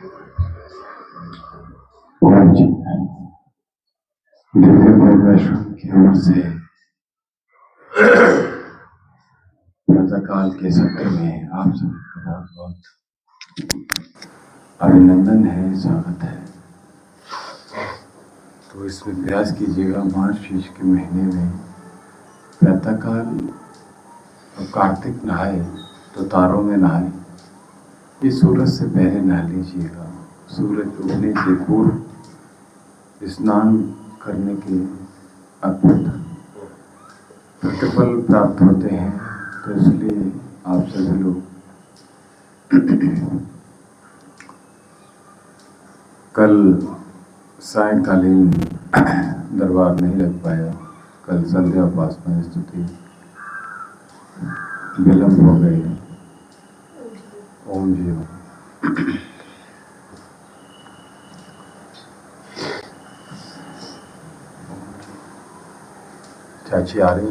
दिव्य वैष्णव की ओर से प्रातःकाल के सत्र में आप सभी का बहुत बहुत अभिनंदन है, स्वागत है। तो इसमें प्रयास कीजिएगा मार्च शीर्ष के महीने में प्रातःकाल तो कार्तिक नहाए तो तारों में नहाए, इस सूरज से पहले नहा लीजिएगा। सूरज उगने से पूर्व स्नान करने के अद्भुत प्रतिफल प्राप्त होते हैं। तो इसलिए आप सभी लोग कल सायंकालीन दरबार नहीं लग पाया, कल संध्या उपासना स्तुति विलंब हो गई। ओम जी ओम। चाची आ रही है?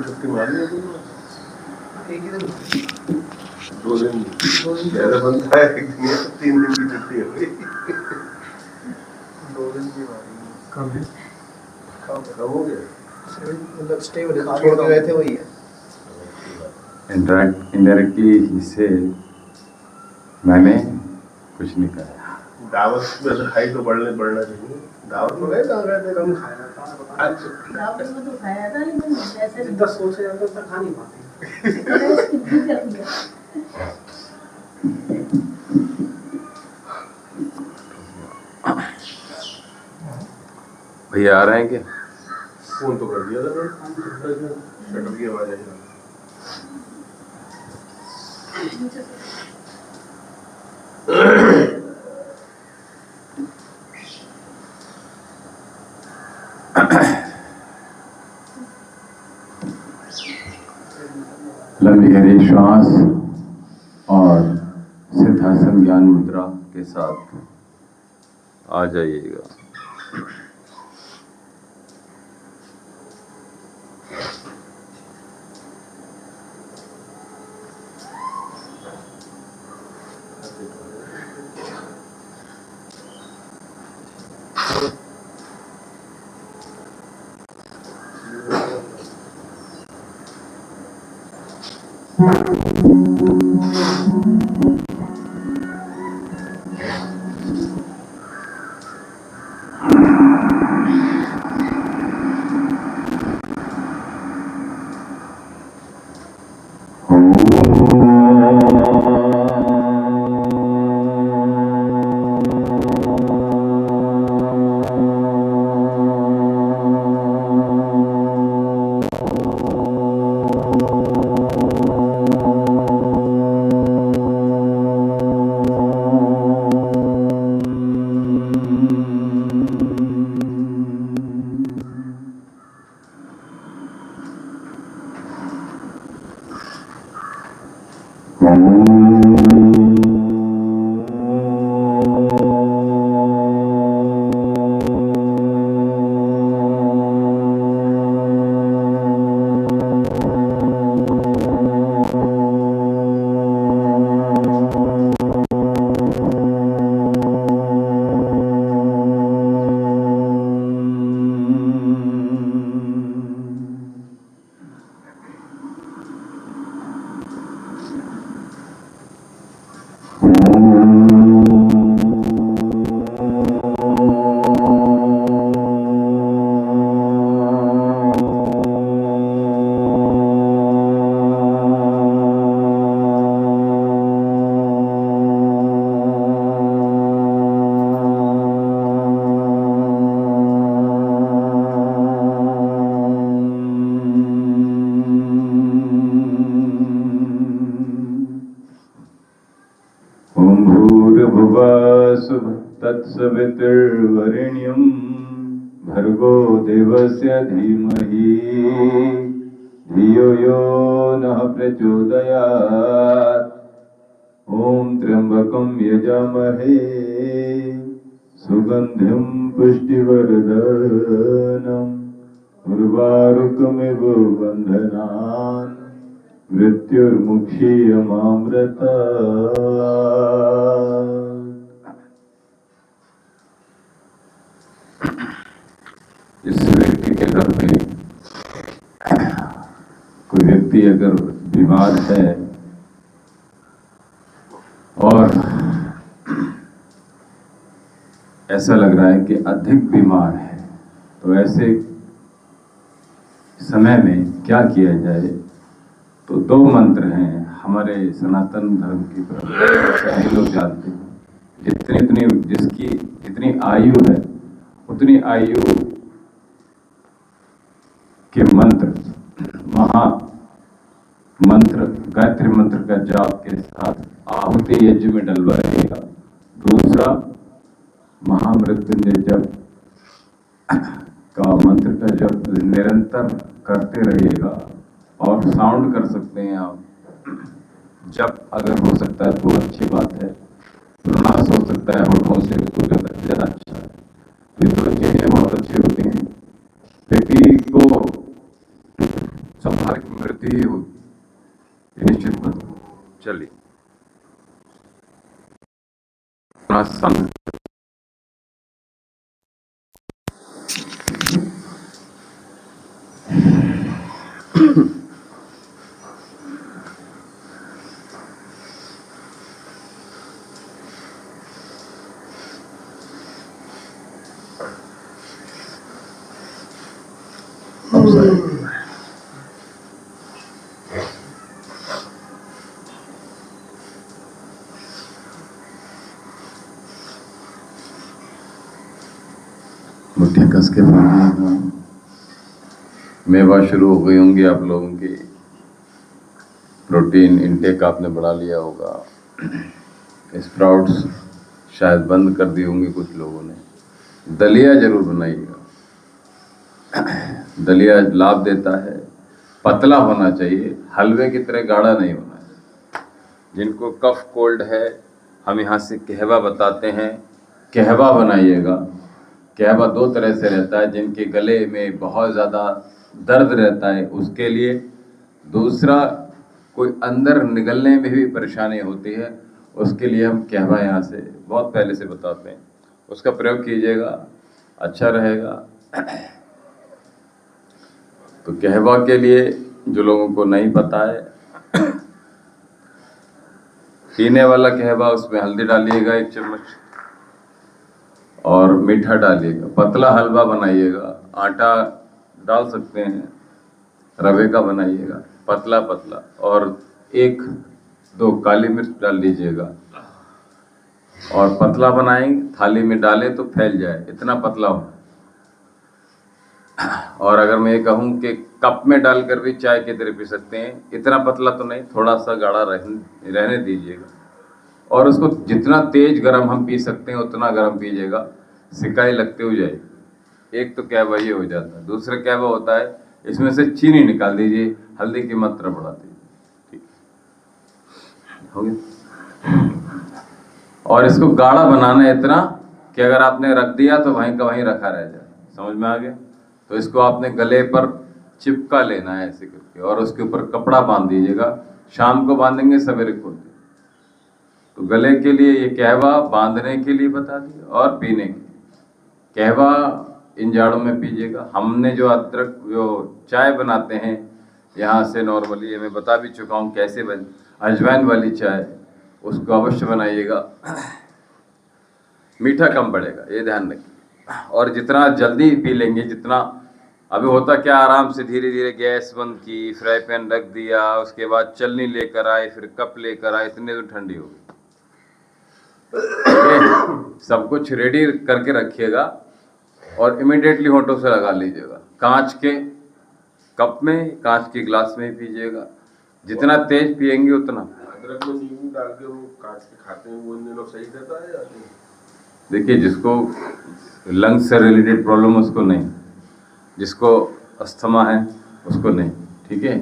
छुट्टी मारी है दो दिन ज्यादा बनता है, एक दिन या 3 दिन की छुट्टी हो गई। 2 दिन की मारी कब हो गया? मतलब स्टे वाले छोड़ के गए थे वही है। इनडायरेक्टली इससे मैंने कुछ नहीं कहा। दावत में तो खाई तो बढ़ना चाहिए। दावत में गए, कहाँ गए थे? कम खाया था। दावत में तो खाया था, लेकिन ऐसे जितना सोचे जाते उतना खा नहीं पाते। भैया आ रहे हैं क्या? फोन तो कर दिया था, शटर की आवाज आई। लंबी गहरी श्वास और सिद्धासन ज्ञान मुद्रा के साथ आ जाइएगा। तत्सवितुर्वरेण्यं भर्गो देवस्य धीमहि धियो यो नः प्रचोदयात्। ओम त्र्यंबकं यजामहे सुगंधिं पुष्टिवर्धनम् उर्वारुकमिव बन्धनान् मृत्युर्मुक्षीयमामृता। इस व्यक्ति के घर में कोई व्यक्ति अगर बीमार है और ऐसा लग रहा है कि अधिक बीमार है, तो ऐसे समय में क्या किया जाए? तो दो मंत्र हैं हमारे सनातन धर्म की सभी लोग जानते हैं। जिसकी जितनी आयु है उतनी आयु के मंत्र, महा मंत्र, गायत्री मंत्र का जाप के साथ आहुति यज्ञ में डलवाइएगा। दूसरा, महामृत्युंजय जप का मंत्र का जप निरंतर करते रहिएगा। और साउंड कर सकते हैं आप, जप अगर हो सकता है तो अच्छी बात है, प्रयास हो सकता है होठों से तो ज़्यादा अच्छा है। ये दो चीज़ें बहुत अच्छी होती हैं। व्यक्ति को संभाल की मृत्यु ही होगी, निश्चित मत। चलिए मुट्ठी कस के बांधिएगा। मेवा शुरू हो गई होंगी आप लोगों की, प्रोटीन इंटेक आपने बढ़ा लिया होगा। स्प्राउट्स शायद बंद कर दी होंगी कुछ लोगों ने। दलिया जरूर बनाइएगा, दलिया लाभ देता है। पतला होना चाहिए, हलवे की तरह गाढ़ा नहीं होना चाहिए। जिनको कफ कोल्ड है, हम यहाँ से कहवा बताते हैं, कहवा बनाइएगा। कहवा दो तरह से रहता है, जिनके गले में बहुत ज़्यादा दर्द रहता है उसके लिए। दूसरा, कोई अंदर निगलने में भी परेशानी होती है, उसके लिए हम कहवा यहाँ से बहुत पहले से बताते हैं। उसका प्रयोग कीजिएगा, अच्छा रहेगा। तो कहवा के लिए जो लोगों को नहीं पता है, पीने वाला कहवा, उसमें हल्दी डालिएगा 1 चम्मच और मीठा डालिएगा। पतला हलवा बनाइएगा, आटा डाल सकते हैं, रवे का बनाइएगा, पतला पतला। और 1-2 काली मिर्च डाल लीजिएगा और पतला बनाएंगे, थाली में डालें तो फैल जाए, इतना पतला हो। और अगर मैं ये कहूँ कि कप में डालकर भी चाय की तरह पी सकते हैं, इतना पतला तो नहीं, थोड़ा सा गाढ़ा रहने दीजिएगा। और उसको जितना तेज गरम हम पी सकते हैं उतना गरम पीजिएगा, सिकाई लगते हो जाएगी। एक तो कहवा ये हो जाता है। दूसरा कहवा होता है, इसमें से चीनी निकाल दीजिए, हल्दी की मात्रा बढ़ा दीजिए, ठीक हो गया। और इसको गाढ़ा बनाना है इतना कि अगर आपने रख दिया तो वहीं का वहीं रखा रह जाए। समझ में आ गया? तो इसको आपने गले पर चिपका लेना है ऐसे करके, और उसके ऊपर कपड़ा बांध दीजिएगा। शाम को बांधेंगे, सवेरे खोल देंगे। तो गले के लिए ये कहवा बांधने के लिए बता दिया, और पीने के लिए कहवा इन जाड़ों में पीजिएगा। हमने जो अदरक जो चाय बनाते हैं यहाँ से नॉर्मली, ये मैं बता भी चुका हूँ कैसे बन, अजवाइन वाली चाय, उसको अवश्य बनाइएगा। मीठा कम पड़ेगा, ये ध्यान रखिए। और जितना जल्दी पी लेंगे, जितना अभी होता क्या, आराम से धीरे धीरे गैस बंद की, फ्राई पैन रख दिया, उसके बाद चलनी लेकर आए, फिर कप लेकर आए, इतने तो ठंडी हो गई। सब कुछ रेडी करके रखिएगा और इमीडिएटली होठों से लगा लीजिएगा। कांच के कप में, कांच के गिलास में पीजिएगा। जितना तेज पिएंगे उतना। अदरक में नींबू डाल के वो काट के खाते हैं, वो इन दिनों सही रहता है या नहीं? देखिए, जिसको लंग्स से रिलेटेड प्रॉब्लम उसको नहीं, जिसको अस्थमा है उसको नहीं, ठीक है।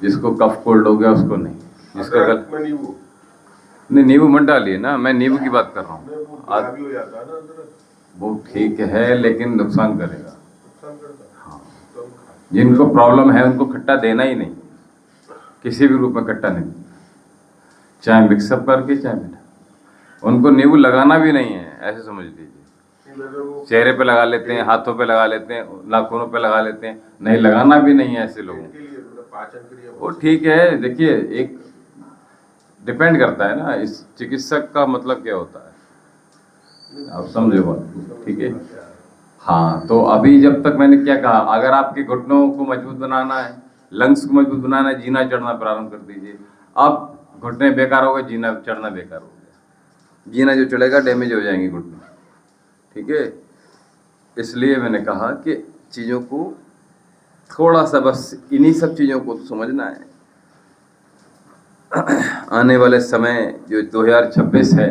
जिसको कफ कोल्ड हो गया उसको नहीं। जिसका अदरक में नींबू नहीं, नींबू मत डालिए ना, मैं नींबू की बात कर रहा हूँ। हो जाता है ना अदरक। वो ठीक है लेकिन नुकसान करेगा। नुकसान करता है। हाँ, तो हम खा- जिनको प्रॉब्लम है उनको खट्टा देना ही नहीं, किसी भी रूप में खट्टा नहीं, चाहे मिक्सअप करके चाहे मीठा। उनको नींबू लगाना भी नहीं है, ऐसे समझ लीजिए। नहीं, अगर वो चेहरे पे लगा लेते हैं, हाथों पे लगा लेते हैं, नाखूनों पे लगा लेते हैं, नहीं लगाना भी नहीं है ऐसे लोगों पेट को। के लिए मतलब पाचन के लिए वो ठीक है, देखिए एक डिपेंड करता है ना, इस चिकित्सक का मतलब क्या होता है, आप समझो बात को, ठीक है। हाँ, तो अभी जब तक मैंने क्या कहा, अगर आपके घुटनों को मजबूत बनाना है, लंग्स को मजबूत बनाना है, जीना चढ़ना प्रारंभ कर दीजिए। अब घुटने बेकार हो गए, जीना चढ़ना बेकार हो गया, जीना जो चढ़ेगा डैमेज हो जाएंगे घुटने, ठीक है। इसलिए मैंने कहा कि चीज़ों को थोड़ा सा बस इन्हीं सब चीज़ों को तो समझना है। आने वाले समय जो 2026 है,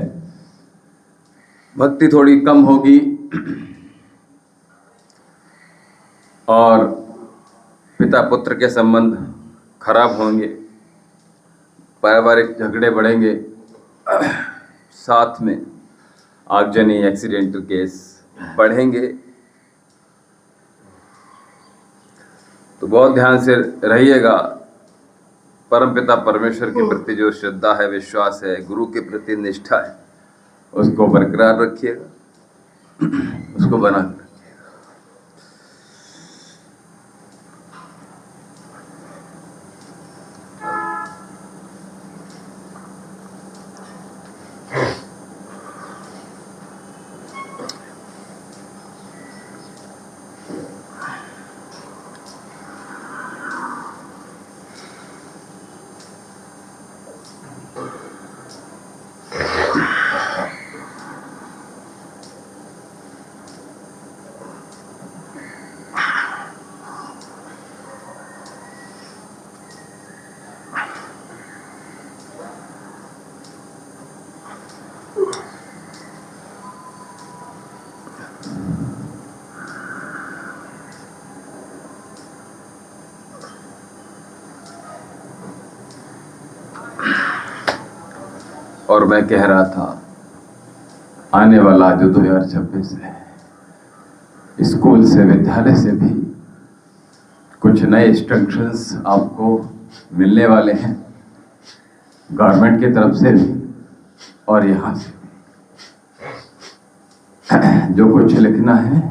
भक्ति थोड़ी कम होगी और पिता पुत्र के संबंध खराब होंगे, पारिवारिक झगड़े बढ़ेंगे, साथ में आगजनी एक्सीडेंटल केस बढ़ेंगे। तो बहुत ध्यान से रहिएगा। परमपिता परमेश्वर के प्रति जो श्रद्धा है, विश्वास है, गुरु के प्रति निष्ठा है, उसको बरकरार रखिएगा, उसको बना कर रखिएगा। और मैं कह रहा था, आने वाला जो 2026 है, स्कूल से, विद्यालय से भी कुछ नए इंस्ट्रक्शंस आपको मिलने वाले हैं, गवर्नमेंट की तरफ से भी और यहाँ से भी। जो कुछ लिखना है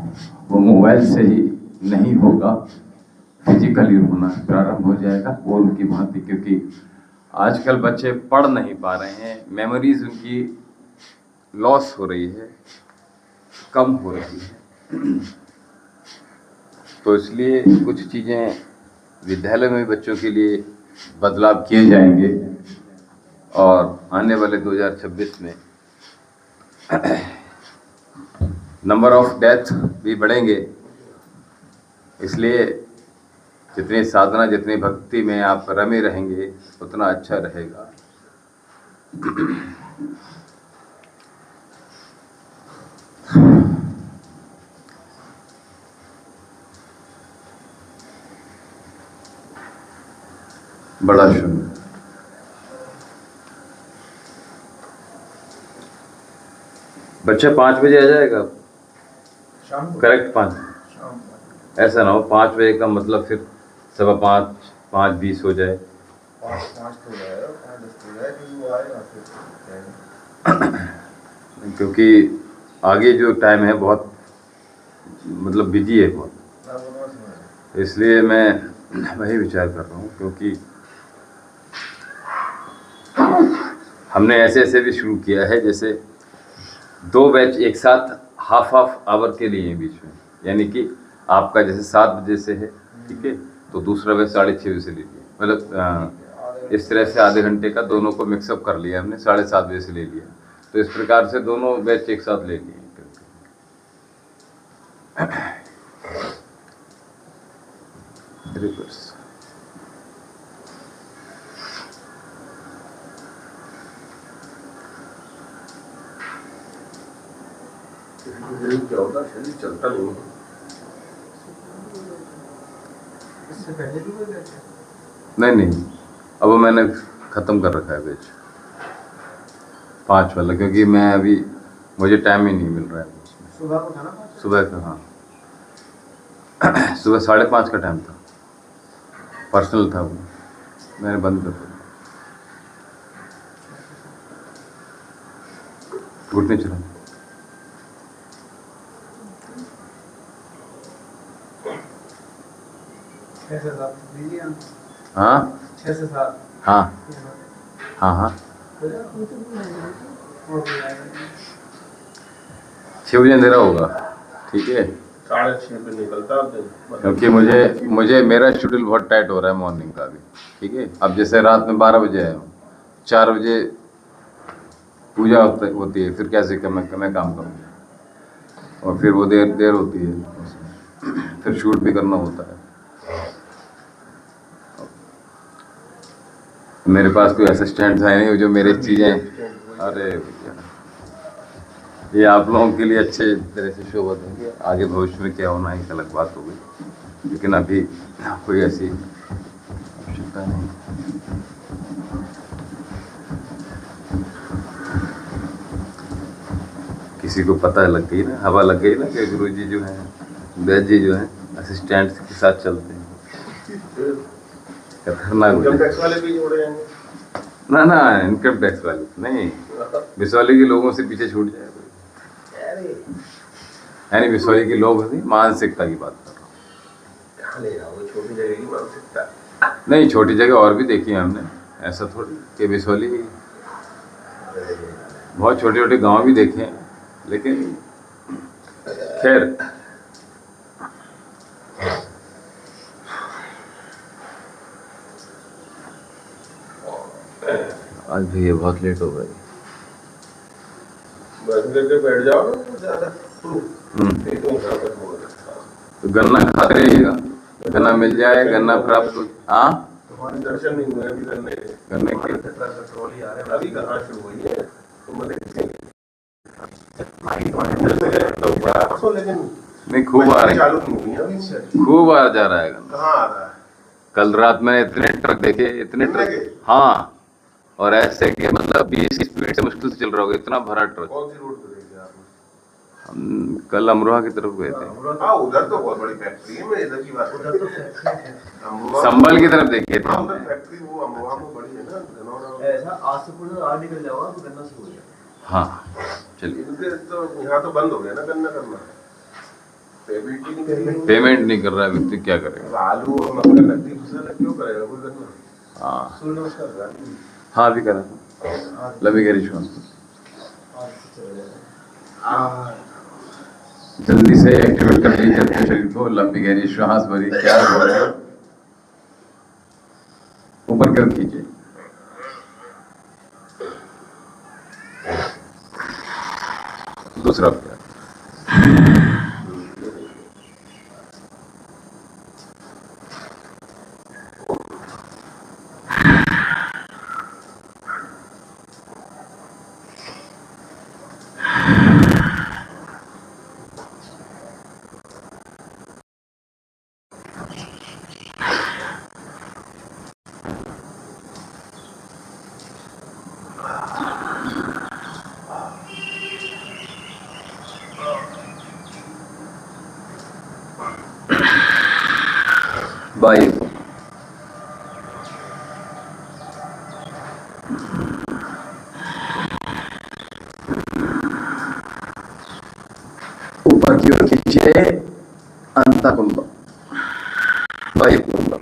वो मोबाइल से ही नहीं होगा, फिजिकली होना प्रारंभ हो जाएगा, वो उनकी भांति, क्योंकि आजकल बच्चे पढ़ नहीं पा रहे हैं, मेमोरीज उनकी लॉस हो रही है, कम हो रही है। तो इसलिए कुछ चीज़ें विद्यालय में बच्चों के लिए बदलाव किए जाएंगे और आने वाले 2026 में नंबर ऑफ डेथ भी बढ़ेंगे। इसलिए जितनी साधना, जितनी भक्ति में आप रमे रहेंगे उतना अच्छा रहेगा। बड़ा शुभ। बच्चा 5 बजे आ जाएगा, शाम को करेक्ट 5। शाम को ऐसा ना हो 5 बजे का मतलब फिर 5:15, 5:20 हो जाए। 5 तो जाएगा, 5:10 तो जाएगा, क्योंकि वो आएगा फिर क्योंकि आगे जो टाइम है बहुत मतलब बिजी है बहुत, इसलिए मैं वही विचार कर रहा हूँ। क्योंकि हमने ऐसे ऐसे भी शुरू किया है, जैसे 2 बैच एक साथ हाफ आवर के लिए हैं बीच में, यानी कि आपका जैसे 7 बजे से है, ठीक है, तो दूसरा बैच 6:30 बजे से लीजिए, मतलब इस तरह से आधे घंटे का दोनों को मिक्सअप कर लिया हमने, 7:30 बजे से ले लिया। तो इस प्रकार से दोनों बैच एक साथ ले लिए। रिवर्स क्या होता है, शरीर चलता नहीं है। इससे पहले भी कोई बैठे नहीं, अब वो मैंने ख़त्म कर रखा है बैच 5 वाला, क्योंकि मैं अभी मुझे टाइम ही नहीं मिल रहा है उसमें। सुबह को था ना 5? सुबह का, हाँ सुबह 5:30 का टाइम था, पर्सनल था वो, मैंने बंद कर दिया। घुटने चला। हाँ 6 से 7 हाँ हाँ हाँ 6 बजे अंधेरा होगा, ठीक है, 6:30 पे निकलता अब दिन। क्योंकि मुझे मेरा शेड्यूल बहुत टाइट हो रहा है मॉर्निंग का भी, ठीक है। अब जैसे रात में 12 बजे आया हूँ, 4 बजे पूजा होती है, फिर कैसे मैं काम करूँगा, और फिर वो देर होती है उसमें, फिर शूट भी करना होता है। मेरे पास कोई असिस्टेंट है नहीं जो मेरी चीज़ें, अरे भैया ये आप लोगों के लिए अच्छे तरह से शो देंगे, आगे भविष्य में क्या होना है एक अलग बात होगी, लेकिन अभी कोई ऐसी आवश्यकता नहीं। किसी को पता लग गई ना, हवा लग गई ना कि गुरुजी जो हैं, वैद्य जी जो हैं असिस्टेंट के साथ चलते हैं, खतरनाक हो इनकम जाए। टैक्स वाले भी जोड़े जाएंगे। ना इनकम टैक्स वाले नहीं, बिसौली के लोगों से पीछे छूट जाए कोई, यानी बिसौली के लोग नहीं, मानसिकता की बात कर रहा हूँ। कहाँ ले जाओगे, छोटी जगह की मानसिकता। नहीं, छोटी जगह और भी देखी है हमने, ऐसा थोड़ी कि बिसौली, बहुत छोटे छोटे गांव भी देखे हैं, लेकिन खैर आज भी ये बहुत लेट हो गई। बस लेके बैठ जाओ ना, ज्यादा पेटों का दर्द हो रहा है। तो गन्ना खाते रहिएगा, गन्ना मिल जाए, गन्ना प्राप्त हो। हाँ तुम्हारे दर्शन नहीं हुए अभी करने के, गन्ने के ट्रॉली आ रहे अभी कहाँ शुरू हुई है तुम देखेंगे। लेकिन नहीं, खूब आ रही, चालू नहीं हुई है अभी से। खूब आ जा रहा है गन्ना। कहाँ आ रहा है? कल रात मैंने इतने ट्रक देखे, इतने गन्ने ट्रक, के? हाँ, और ऐसे कि मतलब 20 की स्पीड से मुश्किल से चल रहा होगा, इतना भरा ट्रक। कौन सी रोड पे देखे आपने? हम कल अमरोहा की तरफ गए थे, हाँ उधर तो बहुत बड़ी फैक्ट्री है, मैं इधर की बात कर उधर तो फैक्ट्री है। अमरोहा- संभल की तरफ देखे थे हाँ हमने। उधर फैक्ट्री वो अमरोहा में बड़ी है ना, धनौरा। ऐसा आज से पूरा आगे निकल जाओगा तो गन्ना शुरू हो जाएगा। हाँ चलिए, इनके तो यहाँ तो बंद हो गया ना गन्ना करना, पेमेंट ही नहीं करेंगे। पेमेंट नहीं कर रहा है व्यक्ति, क्या करेगा। आलू और मक्का नकदी फसल क्यों करेगा कोई गन्ना? हाँ सूर्य नमस्कार करा। हाँ भी करा, लवी गरीश आज से चला जाएगा। जल्दी से एक्टिवेट कर लीजिए अपने शरीर को, लंबी गहरी श्वास भरी, क्या हो रहा है, ऊपर कर खींचिए। दूसरा क्या, वायु, ऊपर की ओर खींचिए, अंतकुंभ, वायु कुंभ,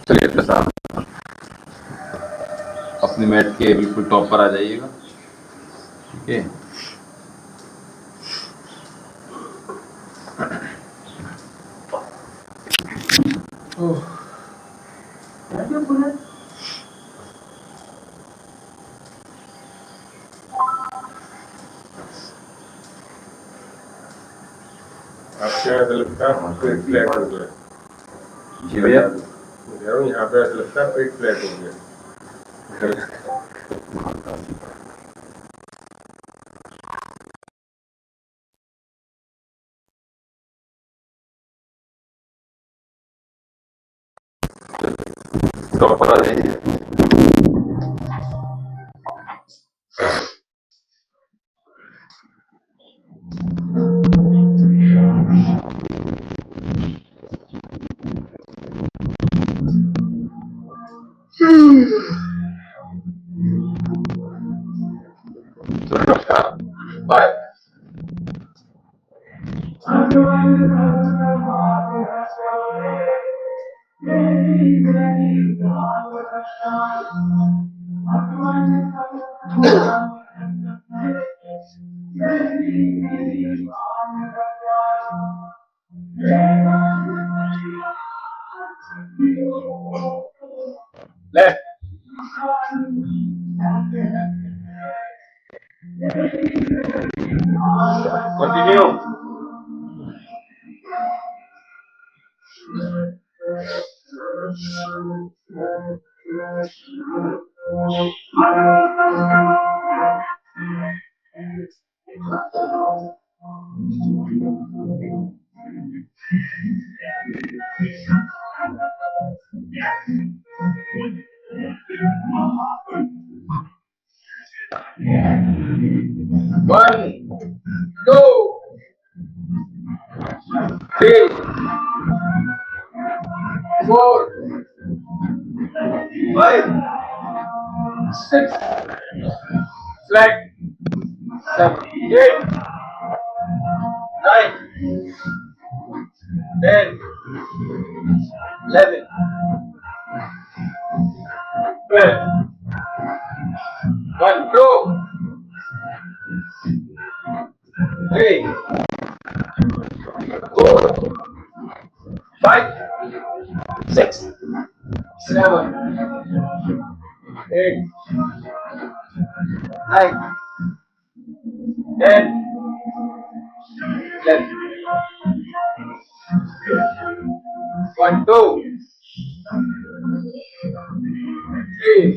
चलिए प्रसाद अपनी मैट के बिल्कुल टॉप पर आ जाइएगा, ठीक है। आपके यहाँ ऐसा लगता है पेट फ्लैट हो गया। जी भैया, मैं कह रहा हूँ यहाँ पे ऐसा लगता है पेट फ्लैट हो गया। टॉप पर आ जाइए। Bye. Left. Continue. One, two, three, four, five, six, flat, 7, 8, 9, 10, 11, 12. 1, 2, 3, 4, 5, 6, 7, 8, 9, 10, 11. 1, 2, 3,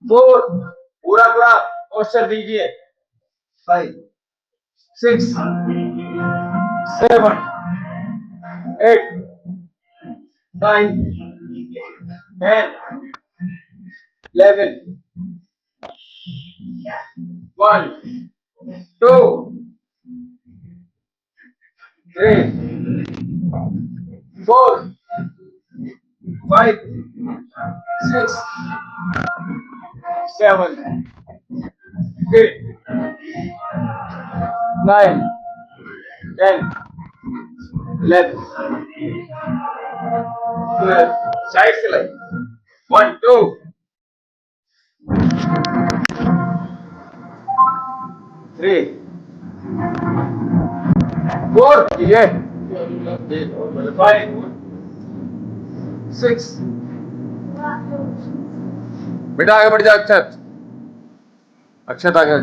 4, पूरा पूरा पोस्टर दीजिए। 5, 6, 7, 8, 9, 10, 11. 1, 2, 3, 4, 5, 6, 7, 8, 9, 10, 11, 12. साइड से लाइए। 1, 2, 3, 4 कीजिए। 5, 6। बेटा आगे बढ़ जा अक्षत। अक्षत आगे।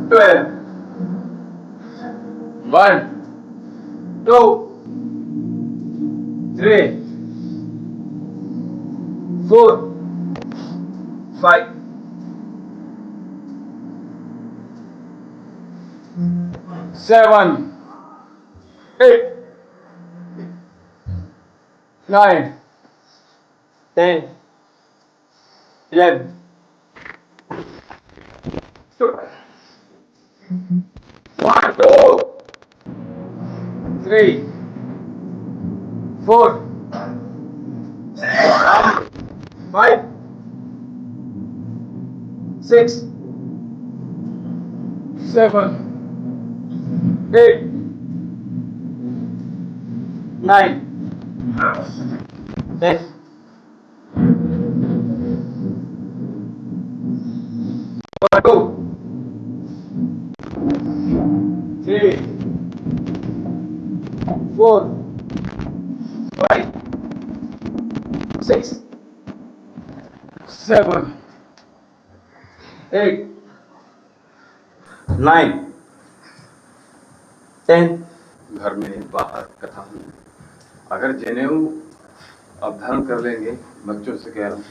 12. 1, 2, 3, 4, 5, 7, 8, 9, 10, 11, 12. 1, 2, 3, 4, 5, 6, 7, 8, 9, 10. 1, 2, 3, 4, 5, 6, 7, 8, 9, 10. घर में बाहर कथा में अगर जनेऊ आप धारण कर लेंगे, बच्चों से कह रहा हूँ,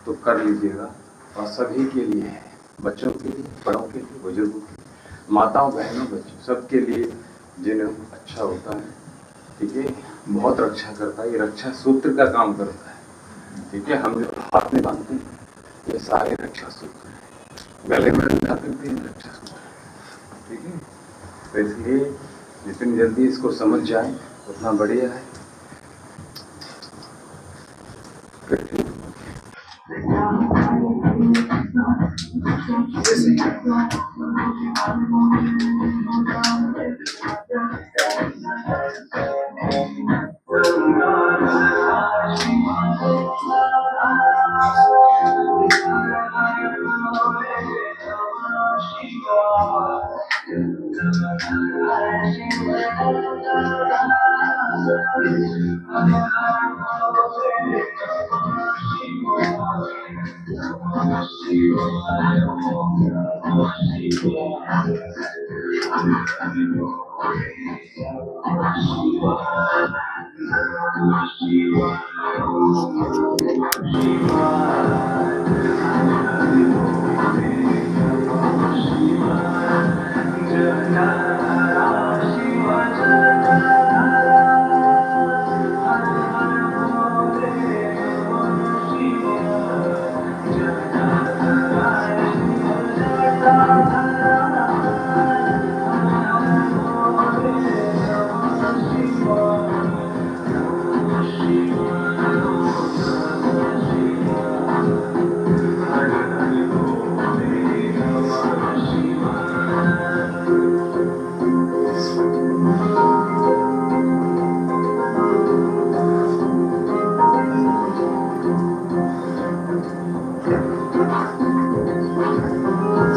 तो कर लीजिएगा। और सभी के लिए है, बच्चों के लिए, बड़ों के लिए, बुजुर्गों के लिए, माताओं बहनों बच्चों सबके लिए जनेऊ अच्छा होता है। ठीक है, बहुत रक्षा करता है, ये रक्षा सूत्र का काम करता है। ठीक है, हम जो हाथ में बांधते हैं ये सारे रक्षा सूत्र हैं, गले में लगा करते हैं रक्षा सूत्र। ठीक है, तो इसलिए जितनी जल्दी इसको समझ जाए उतना बढ़िया है।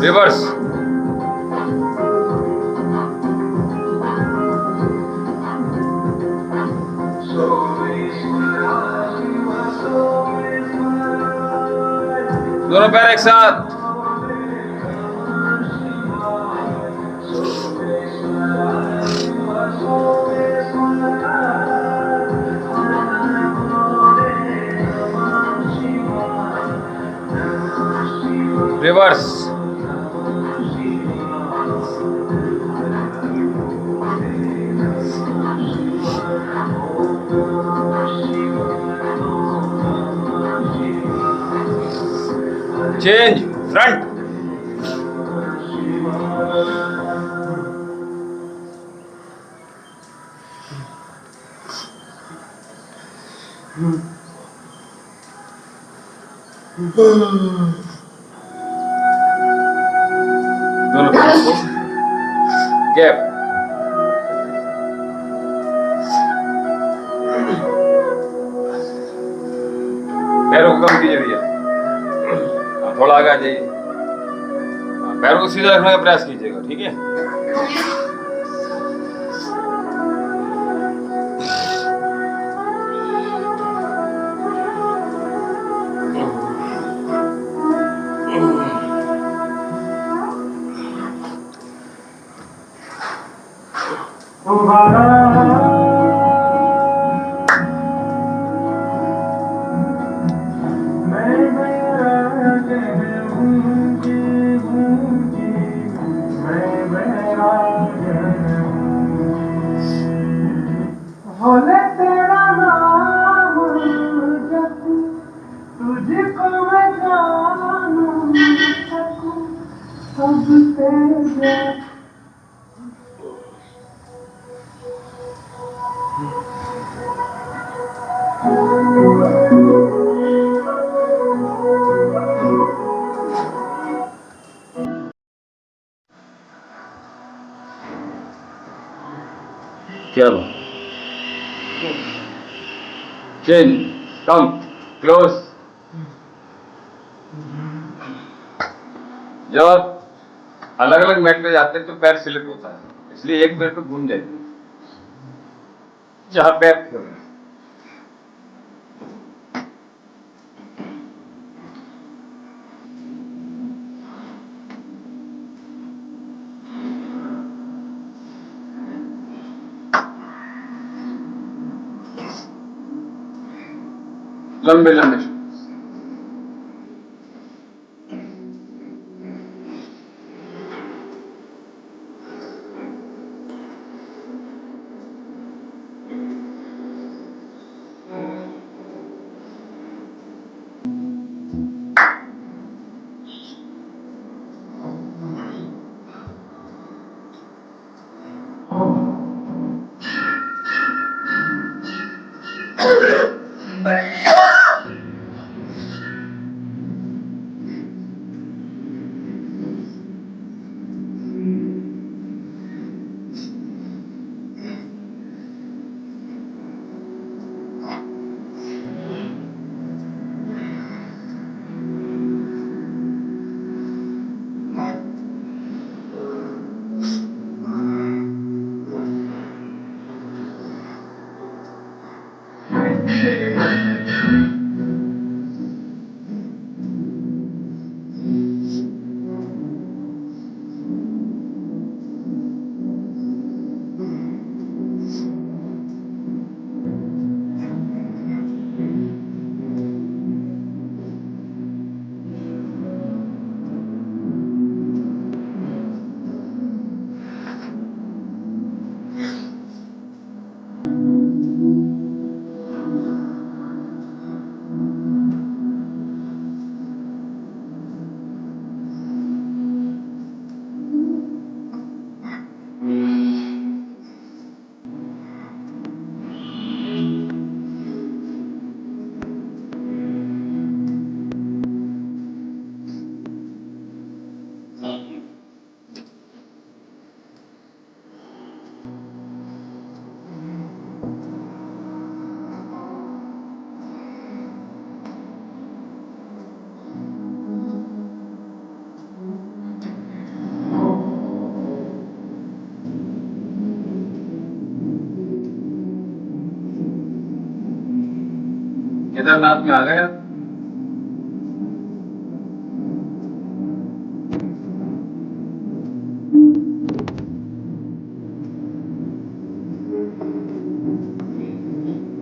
रिवर्स। दोनों पैर एक साथ। रिवर्स। Change front. दोनों गैप। पैरों को कम कीजिए भैया, थोड़ा आगे आ जाइए। पैरों को सीधा रखने का प्रयास कीजिएगा, ठीक है। भोले तेरा नाम जपूं, तुझको मैं जानूं सकूं, सब तेरे। क्या चेंज, कम, क्लोज। जब आप अलग अलग मैट पे जाते हैं तो पैर स्लिप होता है, इसलिए एक पैर पे घूम जाएगी जहां पैर थे। लंबे लंबे केदारनाथ में आ गए आप?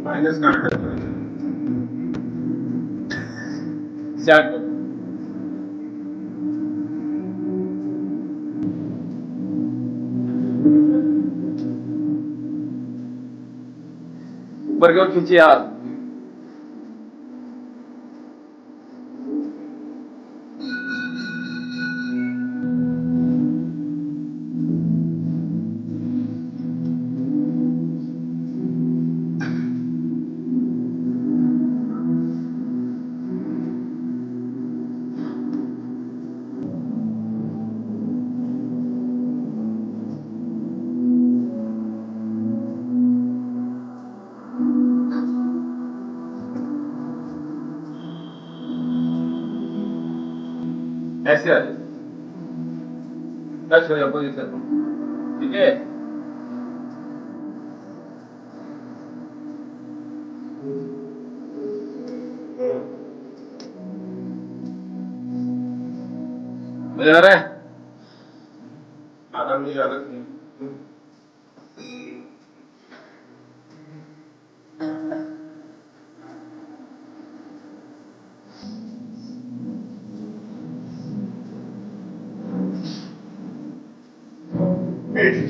माइनस काट है। स्टार्ट करो। ऊपर की ओर खींचिए आप। ऐसे आ जाए, टच हो जाए पोजीशन, ठीक है। मजा आ रहा है? आराम से आराम से।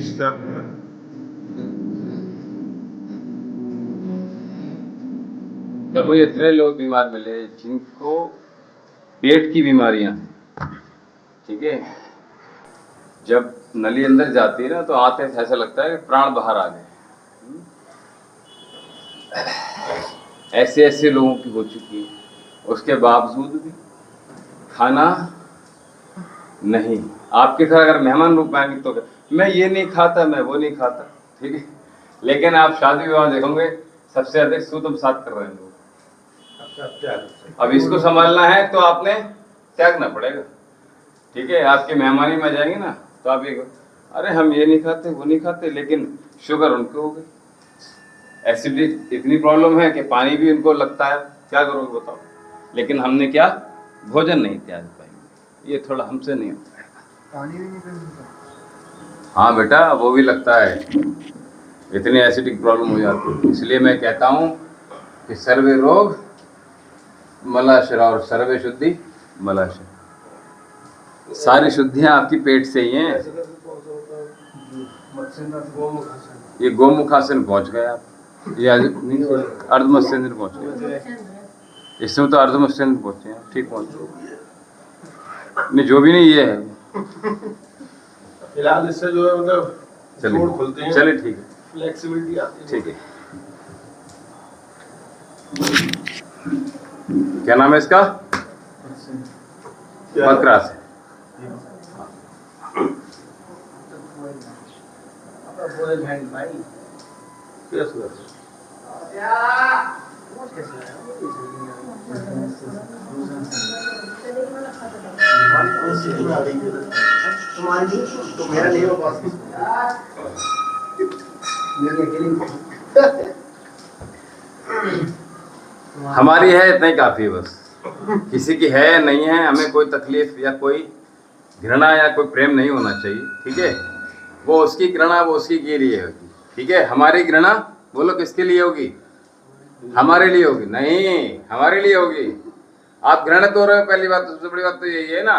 Stop. जब मुझे इतने लोग बीमार मिले जिनको पेट की बीमारियां हैं, ठीक है, जब नली अंदर जाती है ना तो आते ऐसा लगता है कि प्राण बाहर आ गए। ऐसे ऐसे लोगों की हो चुकी है, उसके बावजूद भी खाना नहीं। आपके घर अगर मेहमान लोग आएंगे तो मैं ये नहीं खाता, मैं वो नहीं खाता, ठीक है, लेकिन आप शादी विवाह देखोगे सबसे अधिक सूतम साथ कर रहे हैं लोग। अब इसको संभालना है तो आपने त्यागना पड़ेगा, ठीक है। आपकी मेहमानी में जाएंगे ना तो आप ये अरे हम ये नहीं खाते वो नहीं खाते, लेकिन शुगर उनको हो गई, एसिडिटी इतनी प्रॉब्लम है कि पानी भी उनको लगता है, क्या करोगे बताओ। लेकिन हमने क्या भोजन नहीं त्याग पाएंगे, ये थोड़ा हमसे नहीं होता है। पानी भी नहीं पीते। हाँ बेटा, वो भी लगता है, इतनी एसिडिक प्रॉब्लम हो जाती है। इसलिए मैं कहता हूँ कि सर्वे रोग मलाशय और सर्वे शुद्धि मलाशय, सारी शुद्धियाँ आपकी पेट से ही हैं। ये गोमुखासन पहुँच गए आप, ये अर्धमत्स्येंद्र पहुँच गए, इसमें तो अर्धमत्स्येंद्र पहुँचे हैं, ठीक पहुँचे नहीं, जो भी नहीं ये है। फिलहाल इससे जो है मतलब जोड़ खुलते हैं। चलिए ठीक है, फ्लेक्सिबिलिटी आती है। ठीक है। क्या नाम है इसका? बकरा से। तो मेरा नहीं हो बॉस। हमारी है इतना ही काफी है बस। किसी की है नहीं है, हमें कोई तकलीफ या कोई घृणा या कोई प्रेम नहीं होना चाहिए, ठीक है। वो उसकी घृणा वो उसकी के लिए होगी, ठीक है। हमारी घृणा बोलो किसके लिए होगी? हमारे लिए होगी, नहीं हमारे लिए होगी। आप घृणित हो रहे हो, पहली बात, सबसे बड़ी बात तो यही है ना।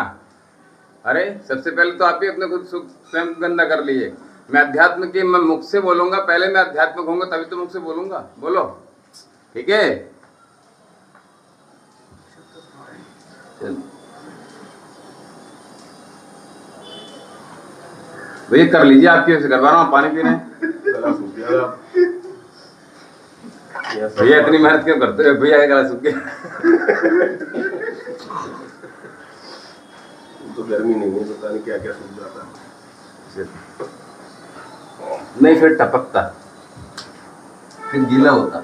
अरे सबसे पहले तो आप ही अपने खुद स्वयं गंदा कर लिए। मैं अध्यात्म की मैं मुख से बोलूंगा, पहले मैं अध्यात्मिक होऊंगा तभी तो मुख से बोलूंगा, बोलो ठीक है। चल भैया कर लीजिए, आपकी वजह से करवा रहा हूँ, पानी पी रहे हैं। गला सूख गया आप। भैया इतनी मेहनत क्यों करते हो? भैया का गला सूख गया। तो गर्मी नहीं है, पता नहीं क्या क्या सूख जाता है। नहीं फिर टपकता, फिर गीला होता।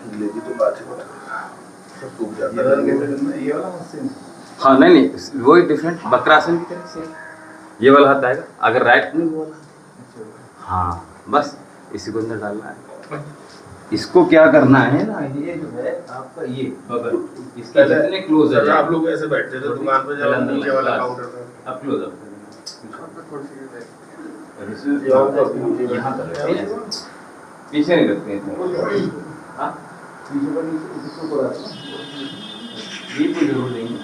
गीले की तो बात है, सब सूख जाता है। ये वाला मशीन हाँ नहीं वही डिफरेंट बकरासन की तरह से ये वाला हाथ आएगा, अगर राइट नहीं वो वाला। हाँ बस इसी को अंदर डालना है। इसको क्या करना है ना, ये जो है आपका ये बगल, इसके जितने क्लोज है। आप लोग ऐसे बैठते थे दुकान पे जब नीचे वाला काउंटर पे, अब क्लोज अप यहाँ तक पीछे नहीं रखते हैं। हाँ ये कोई जरूर देंगे,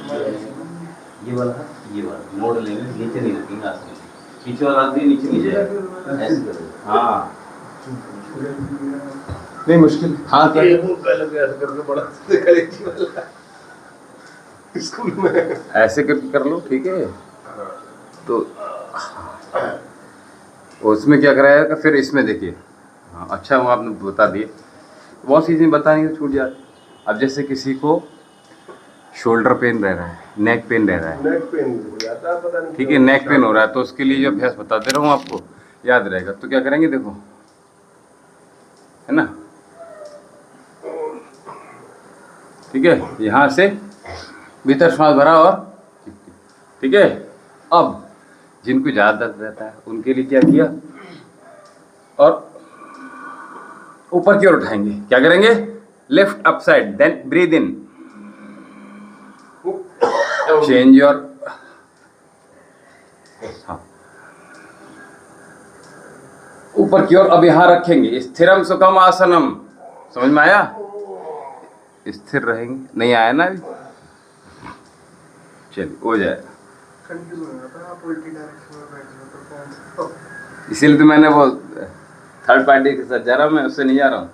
ये वाला मोड़ लेंगे, नीचे नहीं रखेंगे हाथ में, पीछे वाला हाथ भी नीचे नहीं जाएगा, ऐसे करो। हाँ नहीं मुश्किल। हाँ क्या ऐसे करके बड़ा स्कूल में ऐसे करके कर लो, ठीक है। तो उसमें क्या कराएगा फिर इसमें देखिए। हाँ अच्छा वो आपने बता दिए, बहुत सी चीज़ें बताएंगे तो छूट जाती। अब जैसे किसी को शोल्डर पेन रह रहा है, नेक पेन रह रहा है, नेक पेन हो जाता है, पता नहीं ठीक है, नेक पेन हो रहा है, तो उसके लिए जो अभ्यास बता दे रहा हूँ आपको, याद रहेगा। तो क्या करेंगे देखो, है ना, ठीक है, यहाँ से भीतर श्वास भरा और ठीक है। अब जिनको ज़्यादा दर्द रहता है उनके लिए क्या किया, और ऊपर की ओर उठाएंगे। क्या करेंगे, lift up side, then breathe in, change your, हाँ ऊपर की ओर। अब यहां रखेंगे, स्थिरम सुखम आसनम, समझ में आया? स्थिर रहेंगे, नहीं आया ना अभी, चलिए हो जाएगा। कंफ्यूज हो जाता है, आप उल्टी डायरेक्शन में बैठ जाते हो, कौन सा इसीलिए तो मैंने वो थर्ड पार्टी के साथ जा रहा हूँ, मैं उससे नहीं जा रहा हूँ।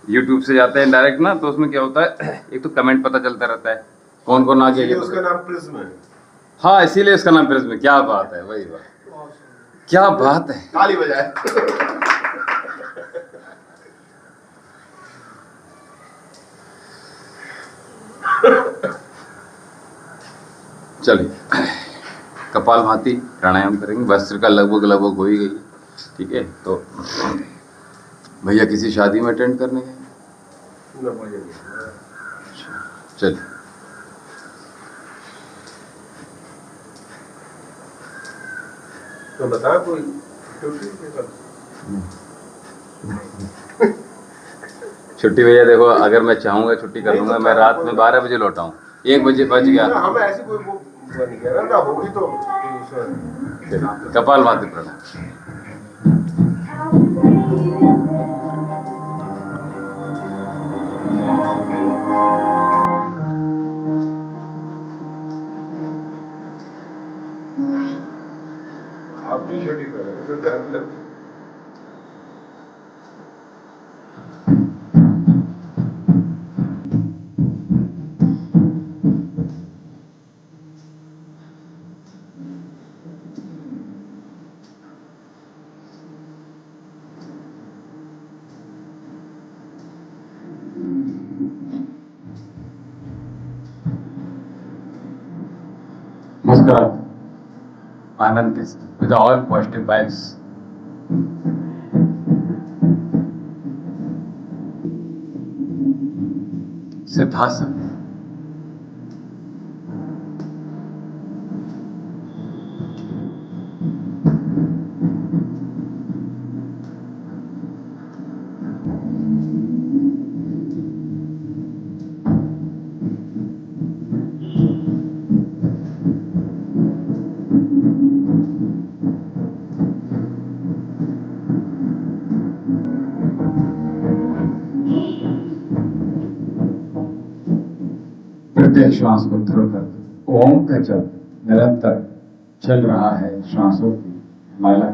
यूट्यूब से जाते हैं डायरेक्ट ना, तो उसमें क्या होता है, एक तो कमेंट पता चलता रहता है कौन कौन आ गया। उसका नाम प्रिज्म है। हाँ इसीलिए उसका नाम प्रिज्म है। क्या बात है, वही बात, क्या बात है। ताली बजाए। चलिए कपालभाति प्राणायाम करेंगे, वस्त्र का लगभग हो ही गई, ठीक है। तो भैया किसी शादी में अटेंड करने गए, चलिए तो बता कोई छुट्टी भैया देखो, अगर मैं चाहूंगा छुट्टी कर लूंगा, मैं रात में 12 बजे लौटाऊँ, 1 बजे बच गया। हम ऐसी कोई वो नहीं कह रहा ना, होगी तो कपालभाति प्राणायाम। आप भी छुट्टी करें। मुस्कुराते आनंद के साथ with all positive vibes. Siddhasana. प्रत्येक श्वास को थ्रो कर ओम का जप निरंतर चल रहा है श्वासों की माला।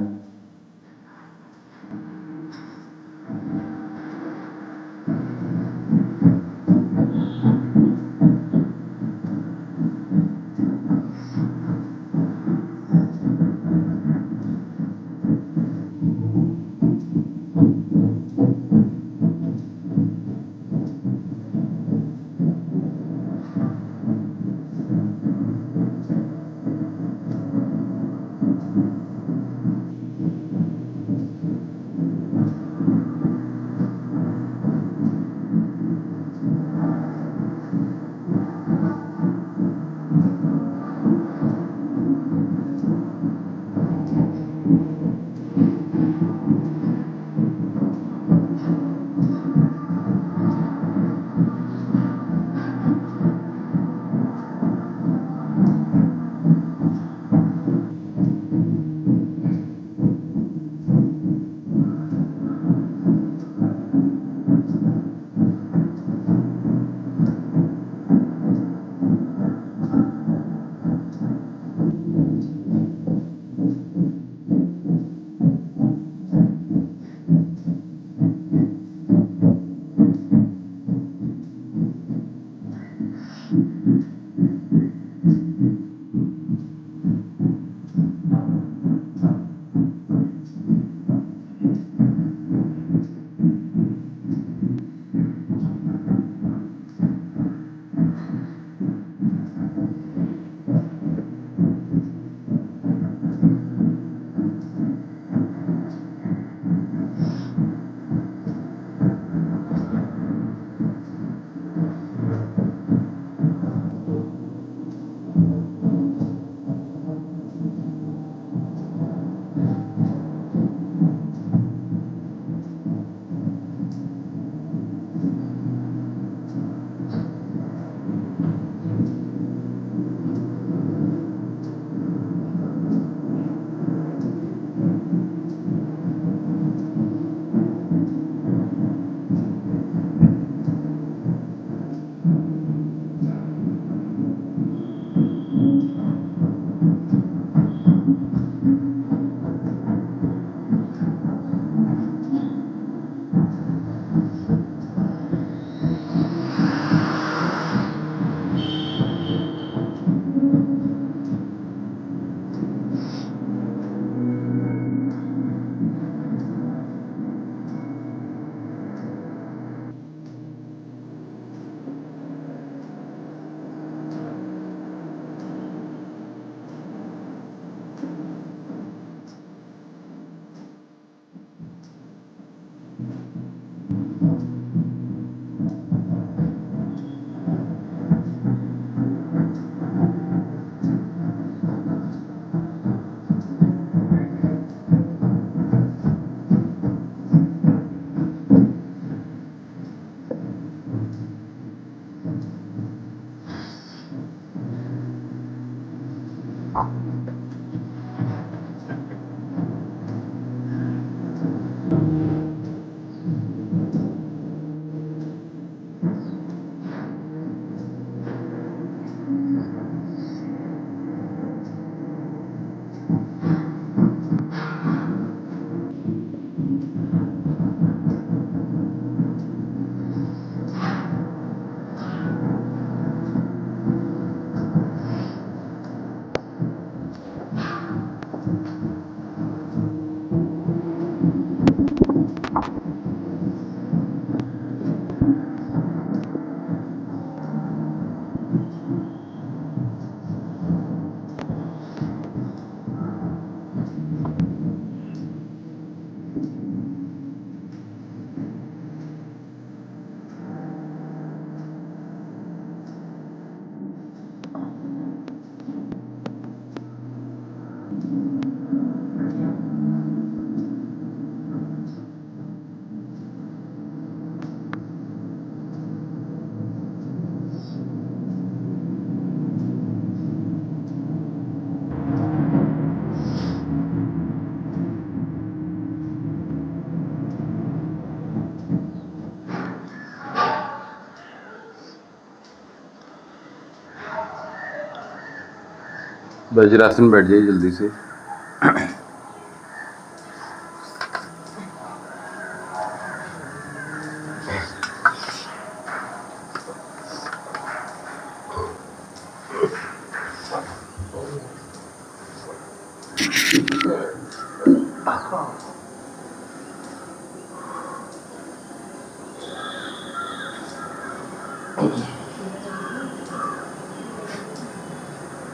वज्रासन बैठ जाइए जल्दी से।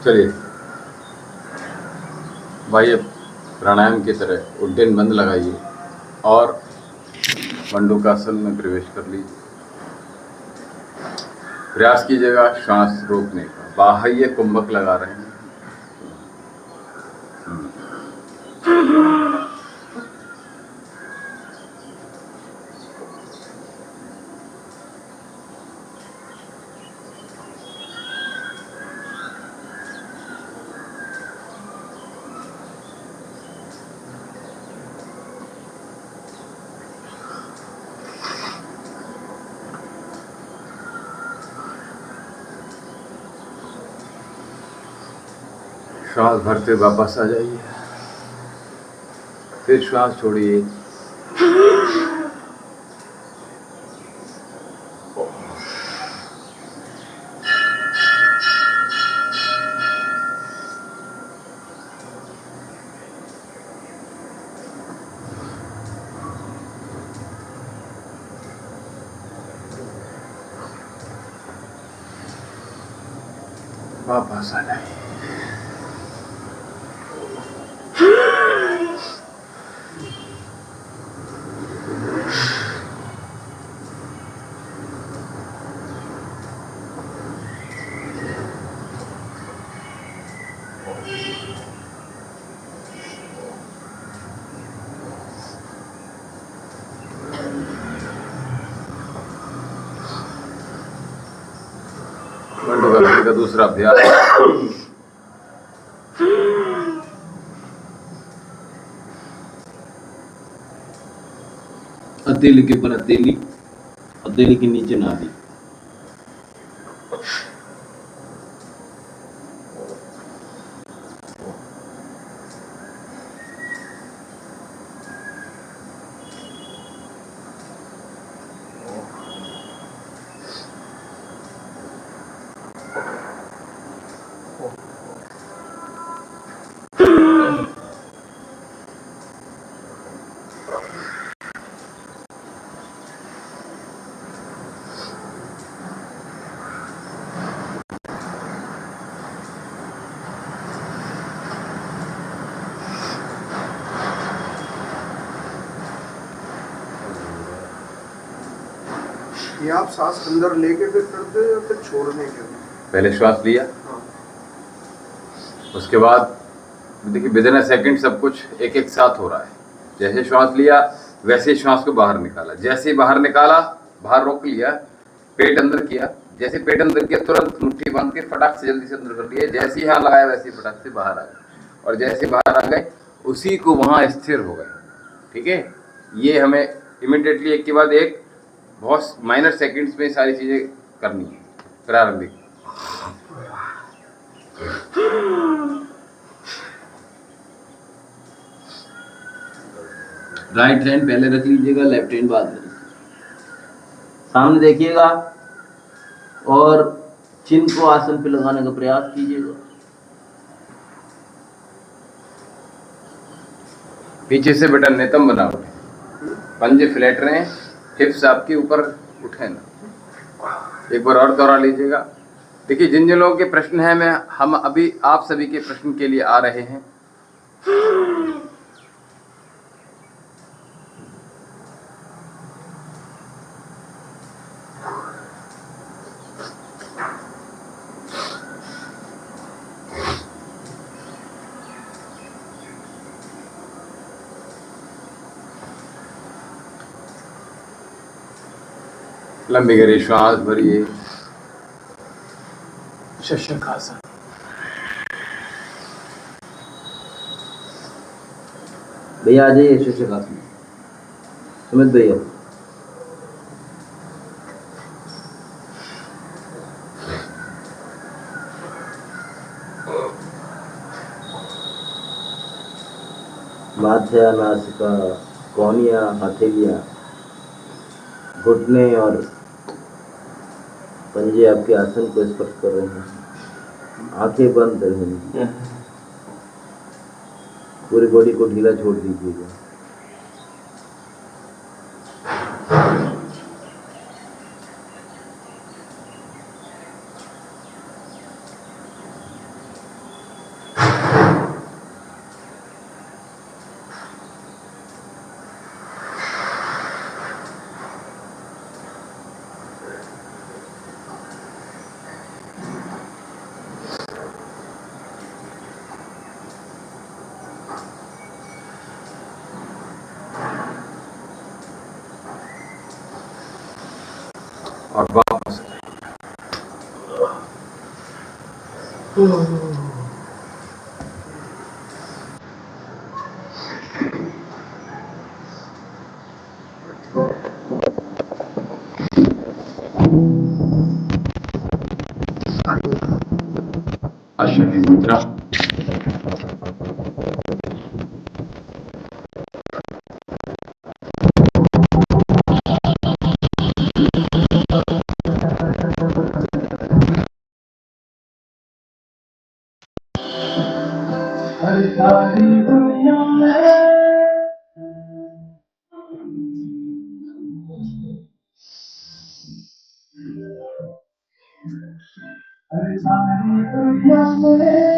चलिए भाई, अब प्राणायाम की तरह उड्डयन बंद लगाइए और मंडूकासन में प्रवेश कर लीजिए। प्रयास कीजिएगा श्वास रोकने का। बाह्य कुंभक लगा रहे हैं। श्वास भरते वापस आ जाइए, फिर श्वास छोड़िए। वापस आ जाइए। मंडूकासन का दूसरा अभ्यास। हथेली के ऊपर हथेली, हथेली के नीचे नाभि। ये आप सांस अंदर लेके फिर करते हो या फिर छोड़ने के? पहले श्वास लिया, हाँ। उसके बाद देखिए विदिन अ सेकंड सब कुछ एक एक साथ हो रहा है। जैसे श्वास लिया वैसे श्वास को बाहर निकाला, जैसे ही बाहर निकाला बाहर रोक लिया, पेट अंदर किया, जैसे पेट अंदर किया तुरंत मुट्ठी बांध के फटाक से जल्दी से अंदर कर लिया, जैसे ही यहाँ लगाया वैसे ही फटाक से बाहर आ गए, और जैसे बाहर आ गए उसी को वहाँ स्थिर हो गए। ठीक है, ये हमें इमिडिएटली एक के बाद एक बहुत माइनर सेकंड्स में सारी चीज़ें करनी है। प्रारंभिक राइट हैंड पहले रख लीजिएगा, लेफ्ट हैंड बाद में। सामने देखिएगा और चिन को आसन पे लगाने का प्रयास कीजिएगा। पीछे से बेटा नितंब बनाओ, पंजे फ्लैट रहे, हिप्स आपके ऊपर उठे ना। एक बार और दोहरा लीजिएगा। देखिए जिन जिन लोगों के प्रश्न हैं हम अभी आप सभी के प्रश्न के लिए आ रहे हैं। लंबी गहरी श्वास भरिए। शशकासन। भैया आ जाइए शशकासन में। सुमित भैया माथा, नासिका, कोहनियाँ, हथेलियाँ, घुटने और पंजे आपके आसन को स्पर्श कर रहे हैं। आंखें बंद रहेंगी। पूरी बॉडी को ढीला छोड़ दीजिएगा। और वापस आशनी मुद्रा। हर सारी दुनिया में हर सारी दुनिया में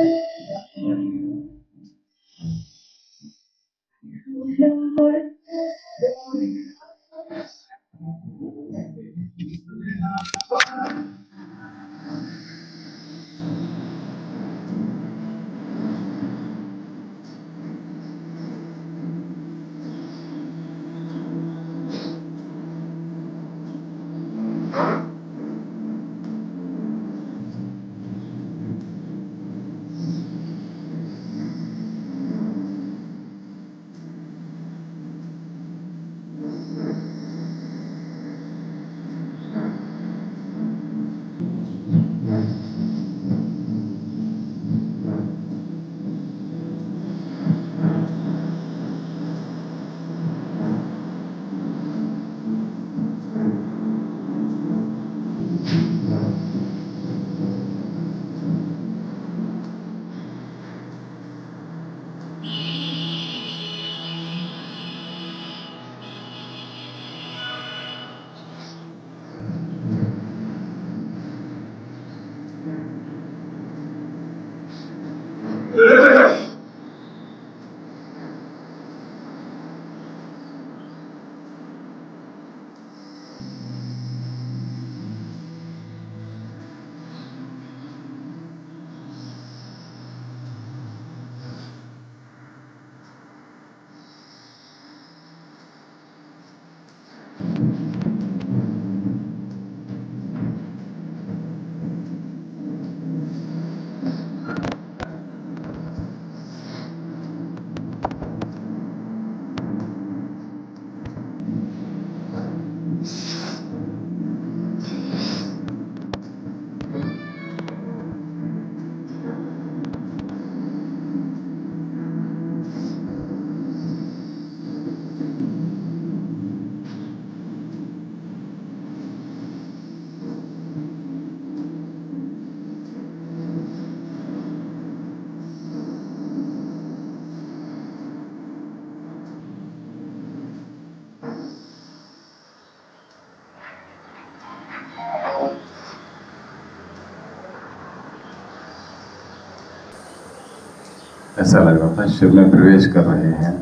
ऐसा लग रहा था शिव में प्रवेश कर रहे हैं।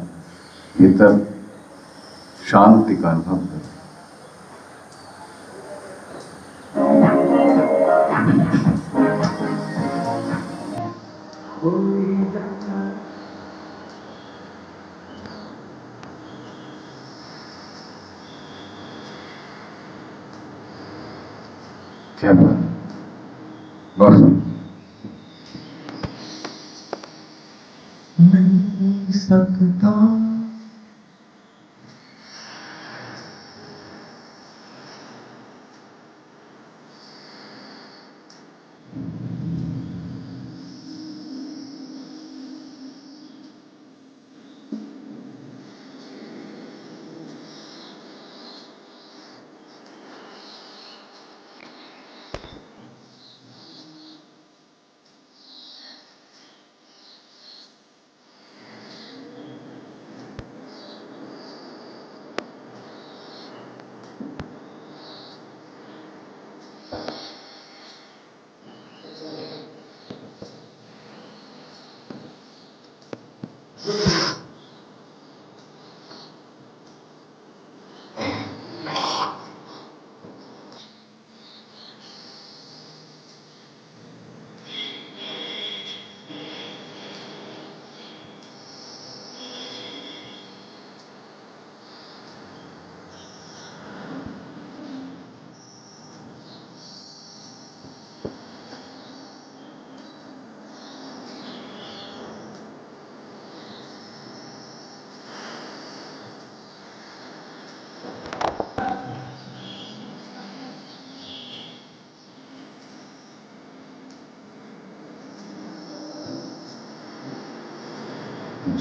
भीतर शांति का अनुभव है। चलो बस नहीं सकता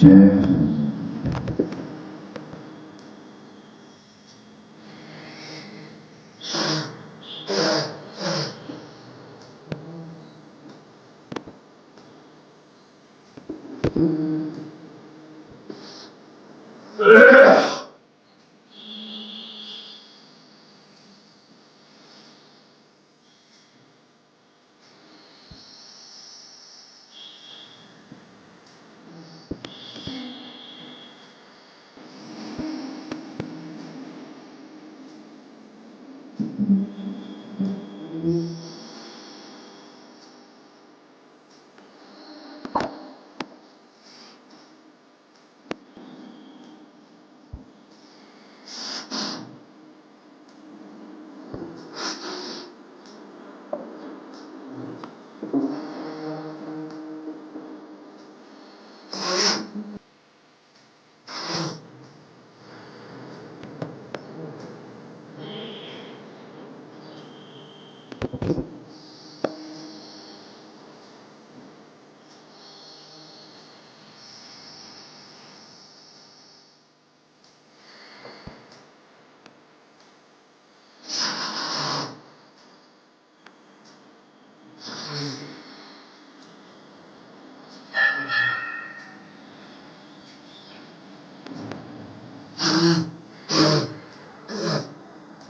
जय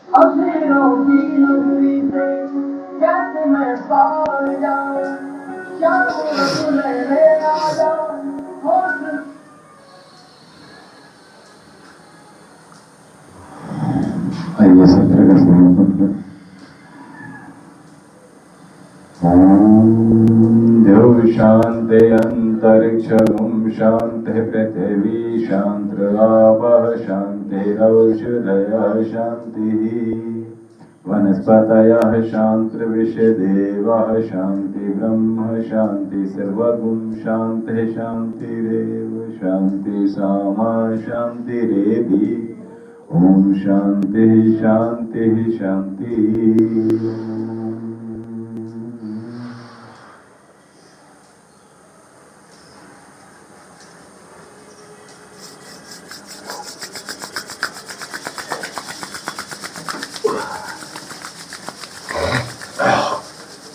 अंधेरों की नगरी से कैसे मैं पार जाऊं, शाम सुनहरे आ जाऊं, होश आइए सत्र का समापन ओम देव शांति अंतरिक्षं शांति पृथिवी शांतिरापः शांतिरौषधयः शांतिः वनस्पतयः शान्तिर्विश्वदेवः शान्ति ब्रह्म शान्ति सर्वगुण शान्तिः शान्तिरेव शान्ति सामा शान्तिरेधि ओम शांति शांति शांति।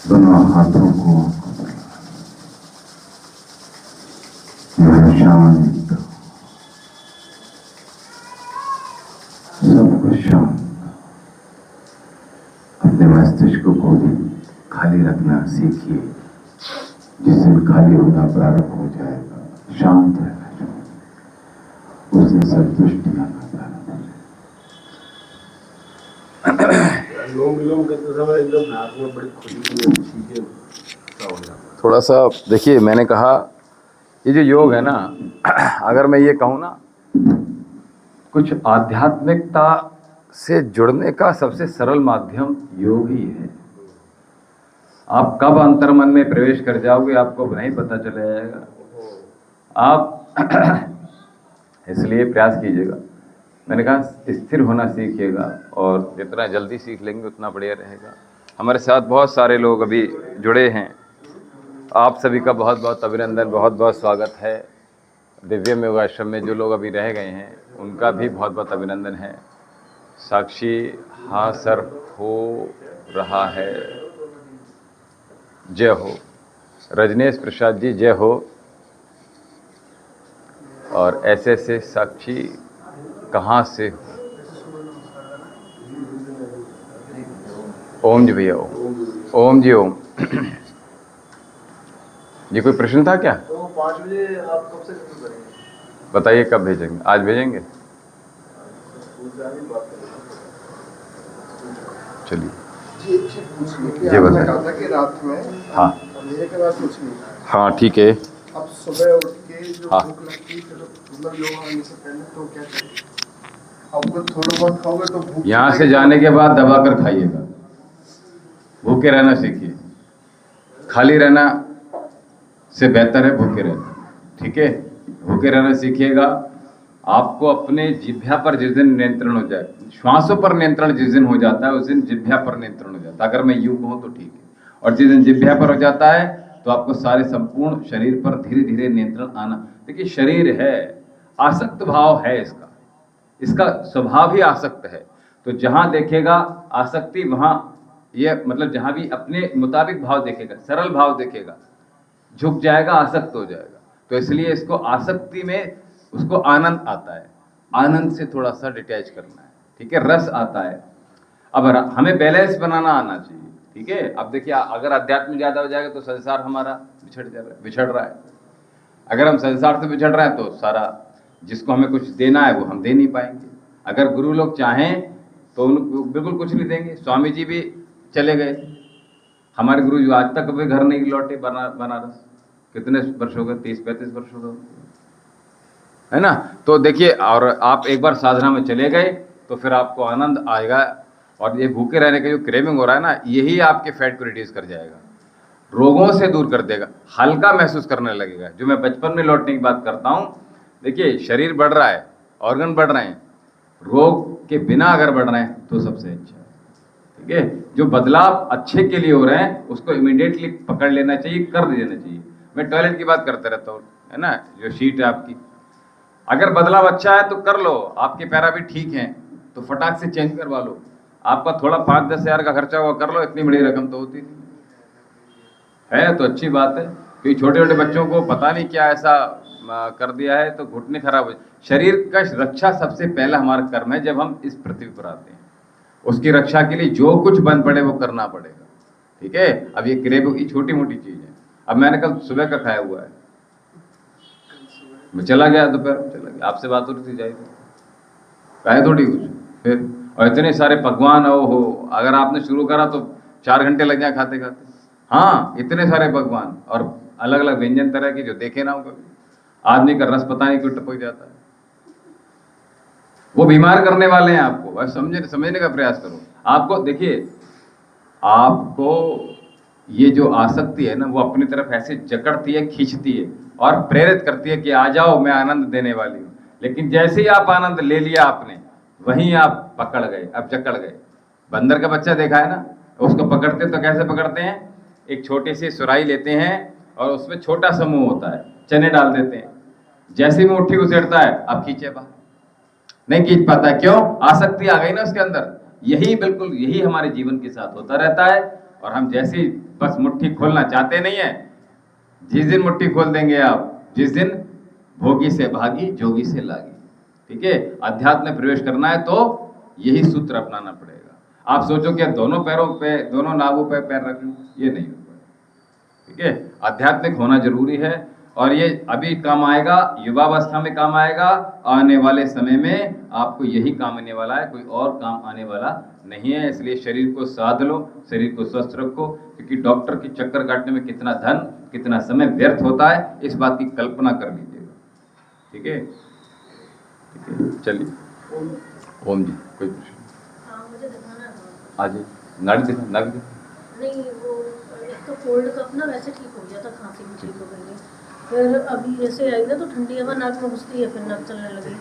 दोनों हाथों को शांत, सब कुछ शांत। अपने मस्तिष्क को भी खाली रखना सीखिए। जिस दिन खाली होना प्रारंभ हो जाएगा, शांत रहना चाहिए, उस दिन संतुष्टि आना प्रारंभ हो जाएगा। लोम विलोम करते समय एकदम नाक में बड़ी खुली चीजें हो जाता। थोड़ा सा देखिए, मैंने कहा ये जो योग है ना, अगर मैं ये कहूँ ना, कुछ आध्यात्मिकता से जुड़ने का सबसे सरल माध्यम योग ही है। आप कब अंतर्मन में प्रवेश कर जाओगे आपको नहीं पता चला जाएगा। आप इसलिए प्रयास कीजिएगा। मैंने कहा स्थिर होना सीखिएगा और जितना जल्दी सीख लेंगे उतना बढ़िया रहेगा। हमारे साथ बहुत सारे लोग अभी जुड़े हैं, आप सभी का बहुत बहुत अभिनंदन, बहुत बहुत स्वागत है। दिव्यम योगाश्रम में जो लोग अभी रह गए हैं उनका भी बहुत बहुत अभिनंदन है। साक्षी हाँ सर हो रहा है, जय हो। रजनीश प्रसाद जी जय हो। और ऐसे से साक्षी कहाँ से हो? ओम जी भैया ओम जी ओम। ये कोई प्रश्न था क्या? तो 5 बजे आप कब से खत्म करेंगे? बताइए कब भेजेंगे? आज भेजेंगे? चलिए जी एक चीज पूछनी है कि जी आपने बताइए। कहा था कि रात में हाँ अंधेरे के बाद कुछ नहीं, हाँ ठीक है। अब सुबह उठ के जो हाँ। भूख लगती है फिर मतलब योग आने से पहले तो क्या करें? अब अगर थोड़ा बहुत खाओगे तो भूख यहाँ से जाने के बाद दबा कर खाइएगा। भूखे रहना सीखिए। खाली रहना से बेहतर है भूखे रहना। ठीक है, भूखे रहना सीखिएगा। आपको अपने जिह्वा पर जिस दिन नियंत्रण हो जाए, श्वासों पर नियंत्रण जिस दिन हो जाता है उस दिन जिह्वा पर नियंत्रण हो जाता है। अगर मैं यूं कहूं तो ठीक है। और जिस दिन जिह्वा पर हो जाता है तो आपको सारे संपूर्ण शरीर पर धीरे धीरे नियंत्रण आना। देखिए शरीर है, आसक्त भाव है इसका स्वभाव ही आसक्त है। तो जहां देखेगा आसक्ति वहां ये मतलब जहां भी अपने मुताबिक भाव देखेगा, सरल भाव देखेगा, झुक जाएगा, आसक्त हो जाएगा। तो इसलिए इसको आसक्ति में उसको आनंद आता है, आनंद से थोड़ा सा डिटैच करना है। ठीक है, रस आता है। अब हमें बैलेंस बनाना आना चाहिए। ठीक है, अब देखिए अगर अध्यात्म ज्यादा हो जाएगा तो संसार हमारा बिछड़ रहा है। अगर हम संसार से बिछड़ रहे हैं तो सारा जिसको हमें कुछ देना है वो हम दे नहीं पाएंगे। अगर गुरु लोग चाहें तो उनको बिल्कुल कुछ नहीं देंगे। स्वामी जी भी चले गए, हमारे गुरु जी आज तक वे घर नहीं लौटे। बनारस कितने वर्ष हो गए? 30-35 वर्ष हो गए, है ना। तो देखिए, और आप एक बार साधना में चले गए तो फिर आपको आनंद आएगा। और ये भूखे रहने का जो क्रेविंग हो रहा है ना, यही आपके फैट को रिड्यूस कर जाएगा, रोगों से दूर कर देगा, हल्का महसूस करने लगेगा। जो मैं बचपन में लौटने की बात करता हूँ, देखिए शरीर बढ़ रहा है, ऑर्गन बढ़ रहे हैं, रोग के बिना अगर बढ़ रहे हैं तो सबसे अच्छा है। ठीक है, जो बदलाव अच्छे के लिए हो रहे हैं उसको इमीडिएटली पकड़ लेना चाहिए, कर देना चाहिए। मैं टॉयलेट की बात करते रहता हूँ, है ना, जो शीट है आपकी, अगर बदलाव अच्छा है तो कर लो। आपके पैरा भी ठीक हैं तो फटाक से चेंज करवा लो। आपका थोड़ा 5-10 हज़ार का खर्चा हुआ कर लो, इतनी बड़ी रकम तो होती नहीं है। तो अच्छी बात है, क्योंकि छोटे छोटे बच्चों को पता नहीं क्या ऐसा कर दिया है तो घुटने खराब हो। शरीर का रक्षा सबसे पहला हमारा कर्म है। जब हम इस पृथ्वी पर आते हैं उसकी रक्षा के लिए जो कुछ बन पड़े वो करना पड़ेगा। ठीक है, अब ये क्रेविंग की छोटी मोटी चीज है। अब मैंने कल सुबह का खाया हुआ है, मैं चला गया दोपहर में, चला गया, आपसे बात हो रही थी, जाएगी खाया थोड़ी कुछ फिर। और इतने सारे पकवान हो, अगर आपने शुरू करा तो 4 घंटे लग जाए खाते खाते। हाँ, इतने सारे पकवान और अलग अलग व्यंजन तरह के जो देखे ना हो कभी। आदमी का रस पता नहीं क्यों टपक जाता है। वो बीमार करने वाले हैं आपको, बस समझने का प्रयास करो। आपको देखिए, आपको ये जो आसक्ति है ना, वो अपनी तरफ ऐसे जकड़ती है, खींचती है और प्रेरित करती है कि आ जाओ, मैं आनंद देने वाली हूँ। लेकिन जैसे ही आप आनंद ले लिया आपने, वहीं आप पकड़ गए, अब जकड़ गए। बंदर का बच्चा देखा है ना, उसको पकड़ते तो कैसे पकड़ते हैं? एक छोटी सी सुराही लेते हैं और उसमें छोटा सा मुंह होता है, चने डाल देते हैं। जैसे ही मुट्ठी उसेड़ता है, अब खींचे बाहर, नहीं खींच पाता है। क्यों? आसक्ति आ गई ना उसके अंदर। यही बिल्कुल यही हमारे जीवन के साथ होता रहता है। और हम जैसे ही बस मुट्ठी खोलना चाहते नहीं है, जिस दिन मुट्ठी खोल देंगे आप, जिस दिन भोगी से भागी जोगी से लागी। ठीक है, अध्यात्म में प्रवेश करना है तो यही सूत्र अपनाना पड़ेगा। आप सोचो कि दोनों पैरों पे, दोनों नाभों पे पैर रख लूं, ये नहीं होगा। ठीक है, आध्यात्मिक होना जरूरी है। और ये अभी काम आएगा, युवावस्था में काम आएगा, आने वाले समय में आपको यही काम आने वाला है, कोई और काम आने वाला नहीं है। इसलिए शरीर को साध लो, शरीर को स्वस्थ रखो, क्योंकि डॉक्टर की चक्कर काटने में कितना धन, कितना समय व्यर्थ होता है, इस बात की कल्पना कर लीजिएगा। ठीक है, ठीक है, चलिए। ओम जी, कोई प्रश्न? हाँ, मुझे दिखाना था। आज नाड़ी दिखा, नाड़ी दिखा। नहीं, वो तो कोल्ड कफ ना वैसे ठीक हो गया था, खांसी भी ठीक हो गई है। फिर अभी जैसे आई ना तो ठंडी हवा नाक में घुसती है, फिर नाक चलने लगी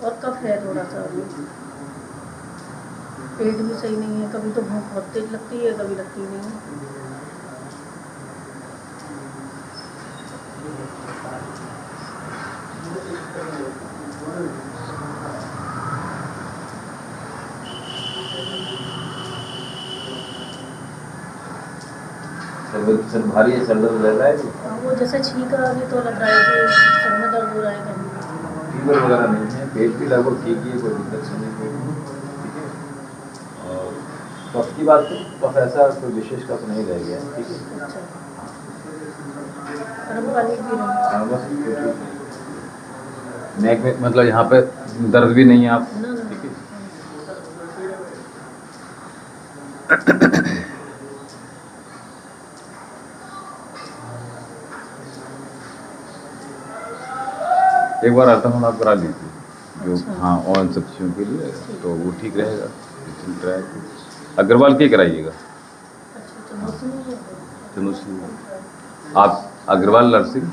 और कफ है थोड़ा सा अभी। पेट भी सही नहीं है, कभी तो भूख बहुत तेज लगती है, कभी लगती नहीं है। सर भारी है, सर दर्द रहता है, वो जैसे छींका अभी तो लग रहा है कि सर में दर्द हो रहा है कभी। फीवर वगैरह नहीं है, पेट भी लगभग ठीक ही है, कोई दिक्कत नहीं है, ठीक है। और कफ की बात तो कफ ऐसा कोई विशेष कफ नहीं रह गया, ठीक है। अच्छा, गर्म पानी पी रहे हैं? हाँ बस ठीक है। नेक में मतलब यहाँ पे दर्द भी नहीं है आप, ना ना। ठीक है। एक बार अल्ट्रासाउंड आप करा लीजिए जो, अच्छा। हाँ, और इन सब चीज़ों के लिए तो वो ठीक रहेगा। ट्राई अग्रवाल की कराइएगा, अच्छा, तो मौसम ही है। चलो सिंह। आप अग्रवाल नर्सिंग।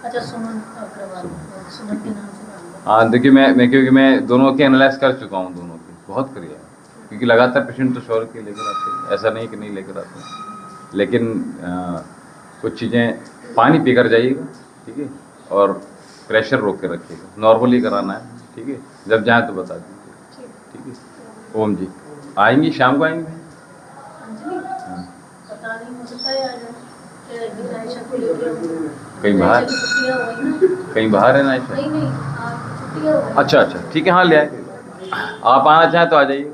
अच्छा, सुमन अग्रवाल, सुमन के नाम से नाम है। हाँ देखिए, मैं क्योंकि मैं दोनों के एनालाइज कर चुका हूँ, दोनों के बहुत करिए, क्योंकि लगातार पेशेंट तो श्योर के लेकर आते हैं, ऐसा नहीं कि नहीं लेकर आते हैं। लेकिन कुछ चीज़ें पानी पीकर जाइएगा, ठीक है, और प्रेशर रोक के रखिएगा, नॉर्मली कराना है, ठीक है। जब जाएँ तो बता दीजिए, ठीक है। ओम जी आएंगी, शाम को आएंगे? अंजलि पता नहीं, हो सकता है आ जाए। क्या एक दिन आयशा को लेके आऊँ? कहीं बाहर? आयशा की छुट्टियाँ हो गई ना? कहीं बाहर है ना आयशा? नहीं नहीं, छुट्टियाँ हो गई। अच्छा अच्छा, ठीक है, हाँ ले आए। आप आना चाहें तो आ जाइएगा।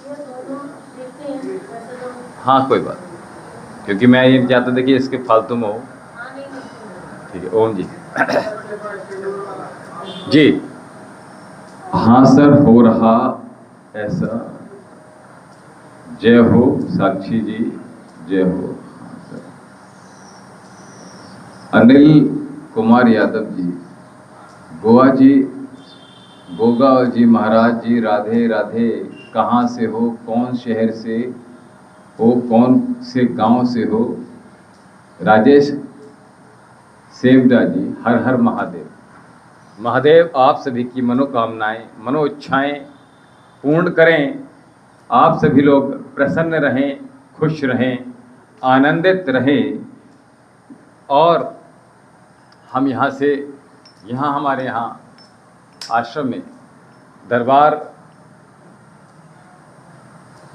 ये दोनों देखते हैं वैसे तो। हाँ कोई बात नहीं, क्योंकि मैं ये चाहता था कि इसके फालतू में हो, हाँ नहीं नहीं। ठीक है। ओम जी जी हाँ सर, हो रहा ऐसा। जय हो साक्षी जी, जय हो। हाँ सर, अनिल कुमार यादव जी, गोवा जी, गोगा जी, महाराज जी, राधे राधे। कहाँ से हो, कौन शहर से हो, कौन से गांव से हो? राजेश सेवडा जी, हर हर महादेव। महादेव आप सभी की मनोकामनाएं, मनोइच्छाएं पूर्ण करें। आप सभी लोग प्रसन्न रहें, खुश रहें, आनंदित रहें। और हम यहाँ से, यहाँ हमारे यहाँ आश्रम में दरबार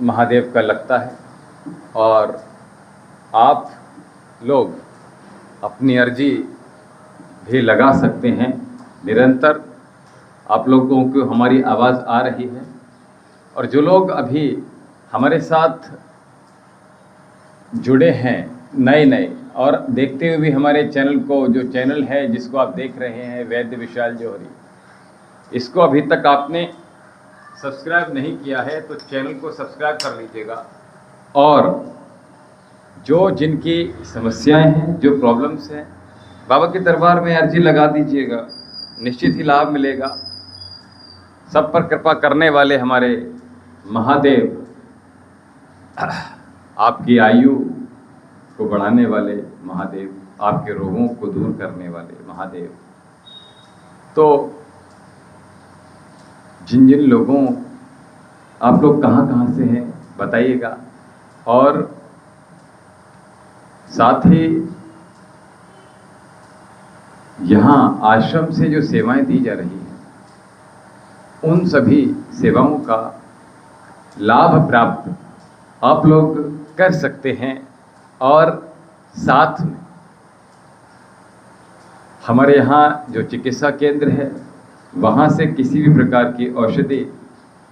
महादेव का लगता है, और आप लोग अपनी अर्जी भी लगा सकते हैं। निरंतर आप लोगों को हमारी आवाज़ आ रही है, और जो लोग अभी हमारे साथ जुड़े हैं नए नए, और देखते हुए भी हमारे चैनल को, जो चैनल है जिसको आप देख रहे हैं वैद्य विशाल जौहरी, इसको अभी तक आपने सब्सक्राइब नहीं किया है तो चैनल को सब्सक्राइब कर लीजिएगा। और जो जिनकी समस्याएं हैं, जो प्रॉब्लम्स हैं, बाबा के दरबार में अर्जी लगा दीजिएगा, निश्चित ही लाभ मिलेगा। सब पर कृपा करने वाले हमारे महादेव, आपकी आयु को बढ़ाने वाले महादेव, आपके रोगों को दूर करने वाले महादेव। तो जिन जिन लोगों, आप लोग कहाँ कहाँ से हैं बताइएगा। और साथ ही यहाँ आश्रम से जो सेवाएं दी जा रही हैं, उन सभी सेवाओं का लाभ प्राप्त आप लोग कर सकते हैं। और साथ में हमारे यहाँ जो चिकित्सा केंद्र है, वहाँ से किसी भी प्रकार की औषधि,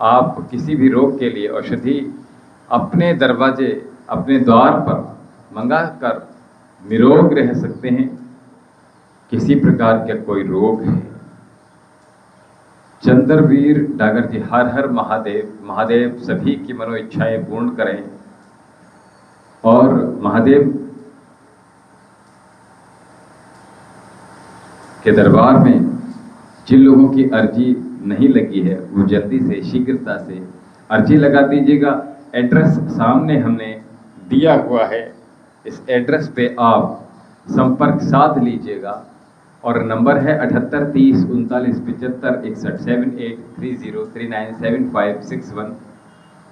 आप किसी भी रोग के लिए औषधि अपने दरवाजे, अपने द्वार पर मंगा कर निरोग रह सकते हैं। किसी प्रकार का कोई रोग है, चंद्रवीर डागर जी, हर हर महादेव। महादेव सभी की मनोइच्छाएं पूर्ण करें। और महादेव के दरबार में जिन लोगों की अर्जी नहीं लगी है, वो जल्दी से, शीघ्रता से अर्जी लगा दीजिएगा। एड्रेस सामने हमने दिया हुआ है, इस एड्रेस पे आप संपर्क साध लीजिएगा। और नंबर है 78 30 39 75 61 7830397561।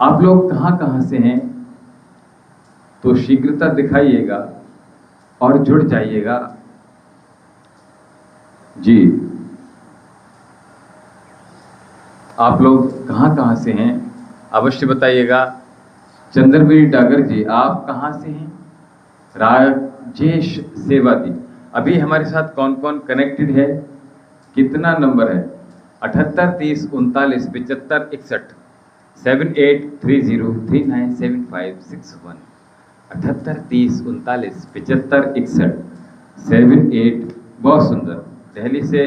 आप लोग कहाँ कहाँ से हैं तो शीघ्रता दिखाइएगा और जुड़ जाइएगा। जी, आप लोग कहाँ कहाँ से हैं अवश्य बताइएगा। चंद्रवीर डागर जी, आप कहाँ से हैं? राजेश सेवादी, अभी हमारे साथ कौन कौन कनेक्टेड है, कितना नंबर है? 78 30 39 75 61 7830397561। 78 30 39 75 61 78। बहुत सुंदर। दिल्ली से,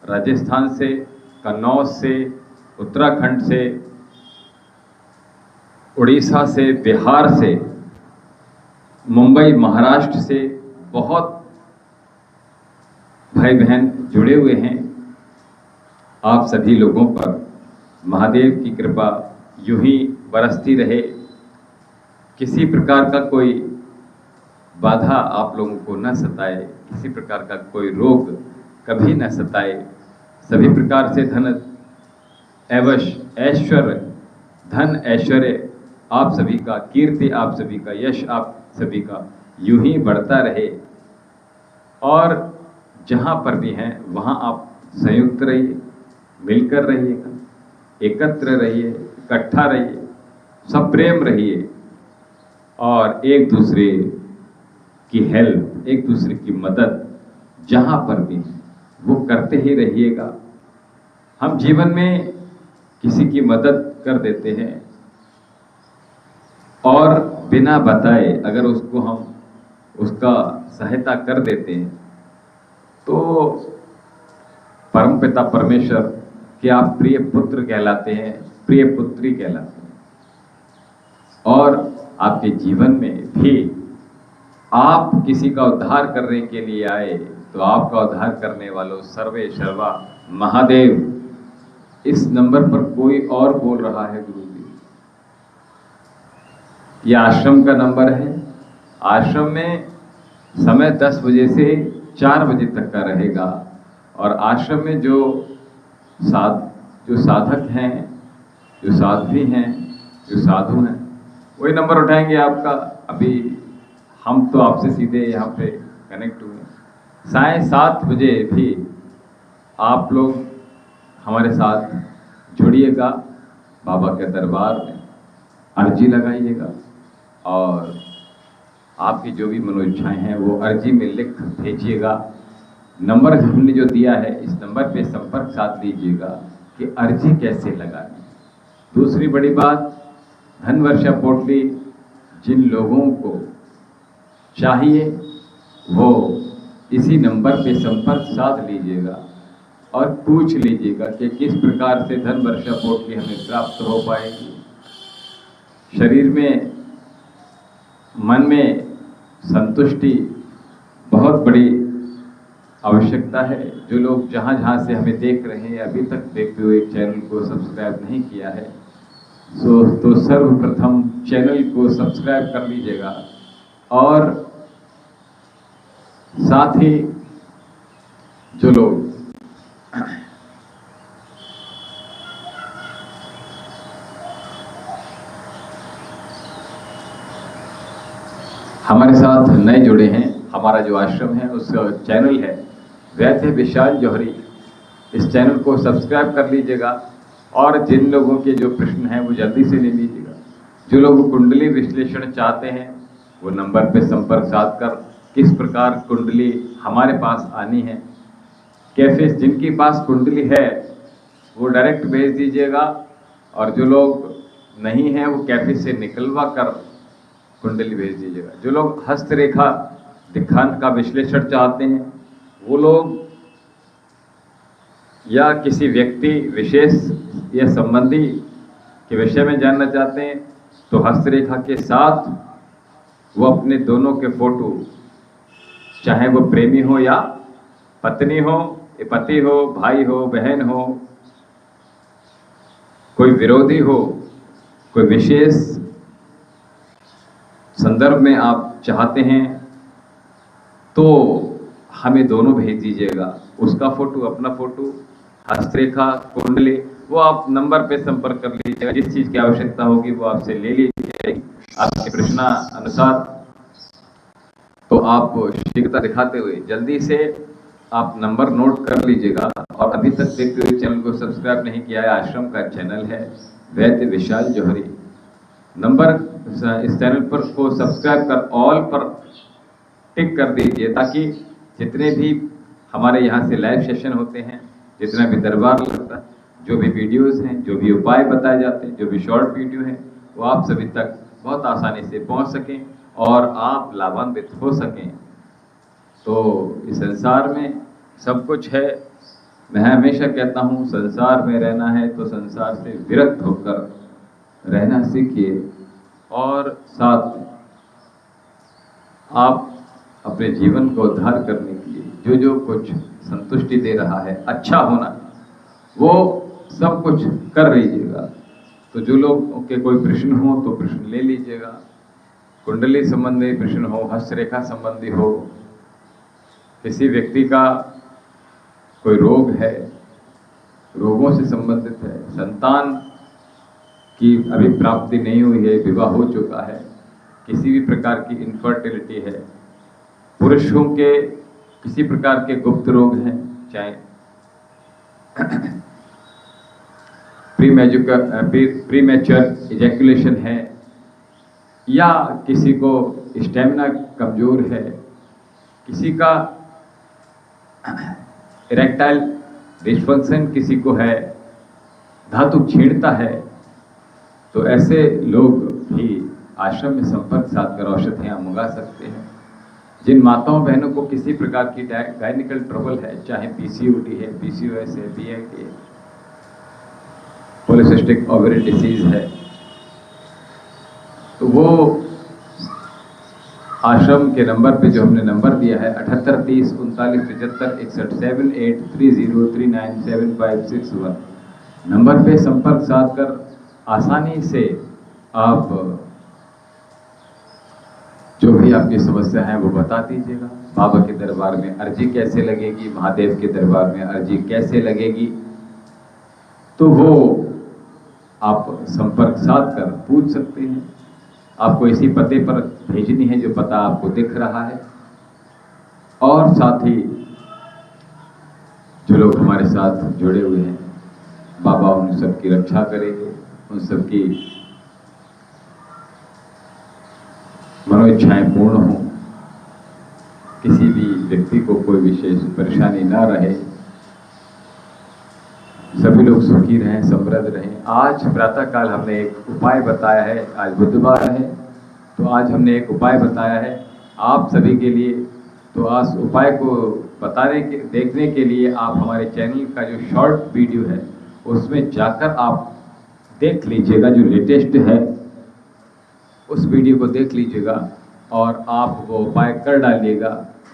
राजस्थान से, कन्नौज से, उत्तराखंड से, उड़ीसा से, बिहार से, मुंबई महाराष्ट्र से बहुत भाई बहन जुड़े हुए हैं। आप सभी लोगों पर महादेव की कृपा यूं ही बरसती रहे, किसी प्रकार का कोई बाधा आप लोगों को न सताए, किसी प्रकार का कोई रोग कभी न सताए। सभी प्रकार से धन एवं ऐश्वर्य, धन ऐश्वर्य आप सभी का, कीर्ति आप सभी का, यश आप सभी का यूं ही बढ़ता रहे। और जहाँ पर भी हैं वहाँ आप संयुक्त रहिए, मिलकर रहिएगा, एकत्र रहिए, इकट्ठा रहिए, सब प्रेम रहिए और एक दूसरे की हेल्प, एक दूसरे की मदद जहाँ पर भी वो करते ही रहिएगा। हम जीवन में किसी की मदद कर देते हैं और बिना बताए अगर उसको हम उसका सहायता कर देते हैं तो परमपिता परमेश्वर के आप प्रिय पुत्र कहलाते हैं, प्रिय पुत्री कहलाते हैं। और आपके जीवन में भी आप किसी का उद्धार करने के लिए आए तो आपका उद्धार करने वालों सर्वे सर्वा महादेव। इस नंबर पर कोई और बोल रहा है गुरु जी, यह आश्रम का नंबर है। आश्रम में समय 10 बजे से 4 बजे तक का रहेगा और आश्रम में जो साधक हैं, जो साध्वी हैं, जो साधु हैं, वही नंबर उठाएंगे आपका। अभी हम तो आपसे सीधे यहाँ पे कनेक्ट हुए। साढ़े 7 बजे भी आप लोग हमारे साथ जुड़िएगा, बाबा के दरबार में अर्जी लगाइएगा और आपकी जो भी मनोइच्छाएं हैं वो अर्जी में लिख भेजिएगा। नंबर हमने जो दिया है इस नंबर पे संपर्क साध लीजिएगा कि अर्जी कैसे लगानी। दूसरी बड़ी बात, धन वर्षा पोटली जिन लोगों को चाहिए वो इसी नंबर पे संपर्क साध लीजिएगा और पूछ लीजिएगा कि किस प्रकार से धन वर्षा पोटली हमें प्राप्त हो पाएगी। शरीर में, मन में संतुष्टि बहुत बड़ी आवश्यकता है। जो लोग जहाँ जहाँ से हमें देख रहे हैं, अभी तक देखते हुए चैनल को सब्सक्राइब नहीं किया है तो सर्वप्रथम चैनल को सब्सक्राइब कर लीजिएगा और साथ ही जो लोग हमारे साथ नए जुड़े हैं, हमारा जो आश्रम है उसका चैनल है वैद्य विशाल जौहरी, इस चैनल को सब्सक्राइब कर लीजिएगा और जिन लोगों के जो प्रश्न हैं वो जल्दी से ले लीजिएगा। जो लोग कुंडली विश्लेषण चाहते हैं वो नंबर पे संपर्क साध कर किस प्रकार कुंडली हमारे पास आनी है, कैसे, जिनके पास कुंडली है वो डायरेक्ट भेज दीजिएगा और जो लोग नहीं हैं वो कैफे से निकलवा कर कुंडली भेज दीजिएगा। जो लोग हस्तरेखा दिखान का विश्लेषण चाहते हैं वो लोग या किसी व्यक्ति विशेष या संबंधी के विषय में जानना चाहते हैं तो हस्तरेखा के साथ वो अपने दोनों के फोटो, चाहे वो प्रेमी हो या पत्नी हो, पति हो, भाई हो, बहन हो, कोई विरोधी हो, कोई विशेष संदर्भ में आप चाहते हैं तो हमें दोनों भेज दीजिएगा, उसका फोटो, अपना फोटो, हस्तरेखा, कुंडली, वो आप नंबर पे संपर्क कर लीजिएगा। जिस चीज़ की आवश्यकता होगी वो आपसे ले लीजिए आपके प्रश्न अनुसार। तो आप शीघ्रता दिखाते हुए जल्दी से आप नंबर नोट कर लीजिएगा। और अभी तक देखते हुए चैनल को सब्सक्राइब नहीं किया है, आश्रम का चैनल है वैद्य विशाल जौहरी। नंबर इस चैनल पर को सब्सक्राइब कर ऑल पर टिक कर दीजिए, ताकि जितने भी हमारे यहाँ से लाइव सेशन होते हैं, जितना भी दरबार लगता है, जो भी वीडियोस हैं, जो भी उपाय बताए जाते हैं, जो भी शॉर्ट वीडियो हैं, वो आप सभी तक बहुत आसानी से पहुँच सकें और आप लाभान्वित हो सकें। तो इस संसार में सब कुछ है। मैं हमेशा कहता हूँ, संसार में रहना है तो संसार से विरक्त होकर रहना सीखिए। और साथ में आप अपने जीवन को उद्धार करने के लिए जो जो कुछ संतुष्टि दे रहा है, अच्छा होना, वो सब कुछ कर लीजिएगा। तो जो लोग के कोई प्रश्न हो तो प्रश्न ले लीजिएगा, कुंडली संबंधी प्रश्न हो, हस्तरेखा संबंधी हो, किसी व्यक्ति का कोई रोग है, रोगों से संबंधित है, संतान की अभी प्राप्ति नहीं हुई है, विवाह हो चुका है, किसी भी प्रकार की इनफर्टिलिटी है, पुरुषों के किसी प्रकार के गुप्त रोग हैं, चाहे प्रीमेच्योर इजैकुलेशन है, या किसी को स्टेमिना कमजोर है, किसी का इरेक्टाइल डिस्फंक्शन किसी को है, धातु छीणता है, तो ऐसे लोग भी आश्रम में संपर्क साधकर औषधियाँ मंगा सकते हैं। जिन माताओं बहनों को किसी प्रकार की गायनिकल ट्रबल है, चाहे पीसीओडी है, पीसीओएस है, पीआईडी है, पॉलिसिस्टिक ओवरी डिसीज है, तो वो आश्रम के नंबर पे जो हमने नंबर दिया है 78 30 39 75 61 7830397561 नंबर पे संपर्क साधकर आसानी से आप जो भी आपकी समस्या है वो बता दीजिएगा। बाबा के दरबार में अर्जी कैसे लगेगी, महादेव के दरबार में अर्जी कैसे लगेगी, तो वो आप संपर्क साध कर पूछ सकते हैं। आपको इसी पते पर भेजनी है जो पता आपको दिख रहा है। और साथ ही जो लोग हमारे साथ जुड़े हुए हैं, बाबा उन सबकी रक्षा करेंगे, उन सबकी मनोइच्छाएं पूर्ण हों, किसी भी व्यक्ति को कोई विशेष परेशानी ना रहे, सभी लोग सुखी रहें, समृद्ध रहें। आज प्रातःकाल हमने एक उपाय बताया है, आज बुधवार है तो आज हमने एक उपाय बताया है आप सभी के लिए। तो आज उपाय को देखने के लिए आप हमारे चैनल का जो शॉर्ट वीडियो है उसमें जाकर आप देख लीजिएगा, जो लेटेस्ट है उस वीडियो को देख लीजिएगा और आप वो उपाय कर डालिएगा।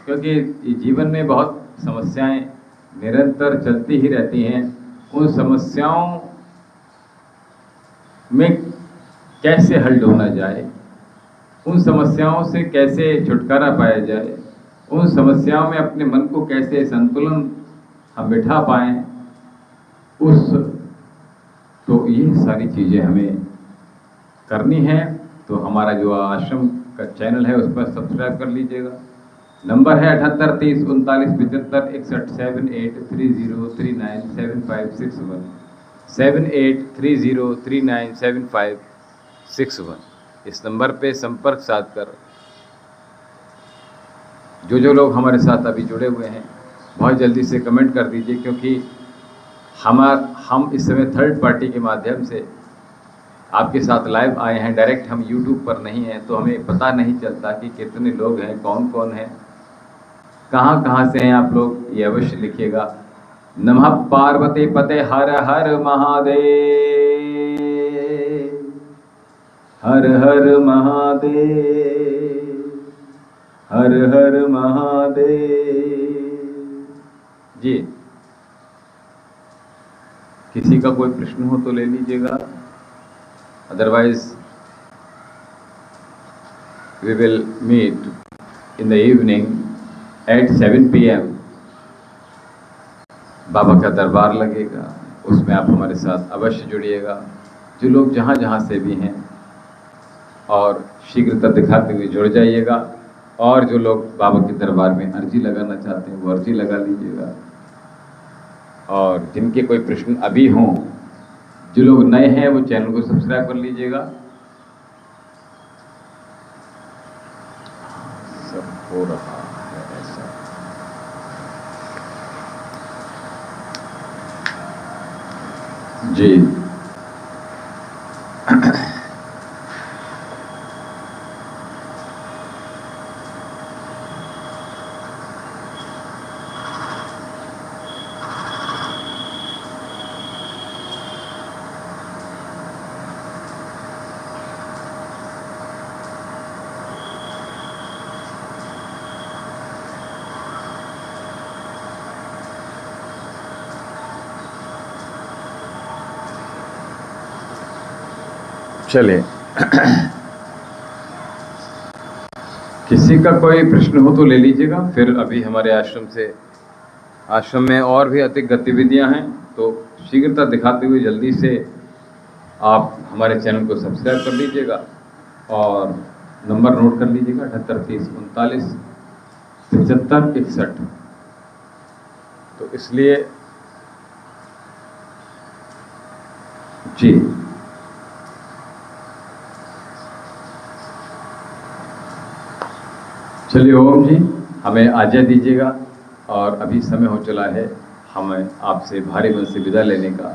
क्योंकि जीवन में बहुत समस्याएं निरंतर चलती ही रहती हैं, उन समस्याओं में कैसे हल ढूंढा जाए, उन समस्याओं से कैसे छुटकारा पाया जाए, उन समस्याओं में अपने मन को कैसे संतुलन हम बिठा पाएं, तो ये सारी चीज़ें हमें करनी है। तो हमारा जो आश्रम का चैनल है उस पर सब्सक्राइब कर लीजिएगा। नंबर है 78 30 39 75 61 7830397561 7830397561। इस नंबर पे संपर्क साधकर जो लोग हमारे साथ अभी जुड़े हुए हैं बहुत जल्दी से कमेंट कर दीजिए, क्योंकि हम इस समय थर्ड पार्टी के माध्यम से आपके साथ लाइव आए हैं, डायरेक्ट हम यूट्यूब पर नहीं हैं, तो हमें पता नहीं चलता कि कितने लोग हैं, कौन कौन हैं, कहाँ से हैं आप लोग, ये अवश्य लिखिएगा। नमः पार्वती पते हर हर महादेव, हर हर महादेव, हर हर महादेव जी। किसी का कोई प्रश्न हो तो ले लीजिएगा, otherwise we will meet in the evening at 7 PM. बाबा का दरबार लगेगा, उसमें आप हमारे साथ अवश्य जुड़िएगा। जो लोग जहाँ जहाँ से भी हैं और शीघ्रता दिखाते हुए जुड़ जाइएगा, और जो लोग बाबा के दरबार में अर्जी लगाना चाहते हैं वो अर्जी लगा लीजिएगा। और जिनके कोई प्रश्न अभी हों, जो लोग नए हैं वो चैनल को सब्सक्राइब कर लीजिएगा। सब हो रहा है ऐसा। जी चलिए, किसी का कोई प्रश्न हो तो ले लीजिएगा। फिर अभी हमारे आश्रम में और भी अधिक गतिविधियां हैं, तो शीघ्रता दिखाते हुए जल्दी से आप हमारे चैनल को सब्सक्राइब कर लीजिएगा और नंबर नोट कर लीजिएगा 78 30 39 75 61। तो इसलिए जी चलिए, ओम जी हमें आज्ञा दीजिएगा, और अभी समय हो चला है हमें आपसे भारी मन से विदा लेने का।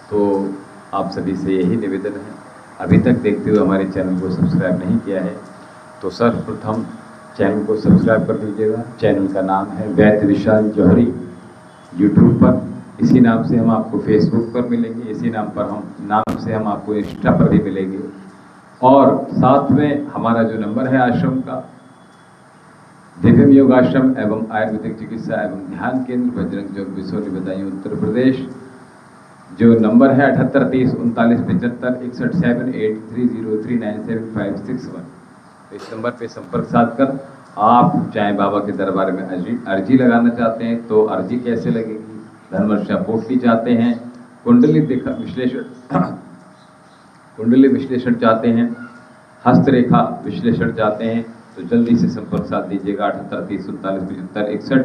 तो आप सभी से यही निवेदन है, अभी तक देखते हुए हमारे चैनल को सब्सक्राइब नहीं किया है तो सर्वप्रथम चैनल को सब्सक्राइब कर दीजिएगा। चैनल का नाम है वैद्य विशाल जौहरी। यूट्यूब पर इसी नाम से हम आपको, फेसबुक पर मिलेंगे इसी नाम से हम आपको इंस्टा पर भी मिलेंगे। और साथ में हमारा जो नंबर है आश्रम का, दिव्यम योग आश्रम एवं आयुर्वेदिक चिकित्सा एवं ध्यान केंद्र बजरंग चौक बिसौली बदायूं उत्तर प्रदेश, जो नंबर है 78 30 39 75 61 7830397561। इस नंबर पे संपर्क साधकर आप चाहे बाबा के दरबार में अर्जी लगाना चाहते हैं तो अर्जी कैसे लगेगी, धर्मर्षा पोटली चाहते हैं, कुंडली विश्लेषण चाहते हैं, हस्तरेखा विश्लेषण चाहते हैं, तो जल्दी से संपर्क साध दीजिएगा 78 30 39 75 61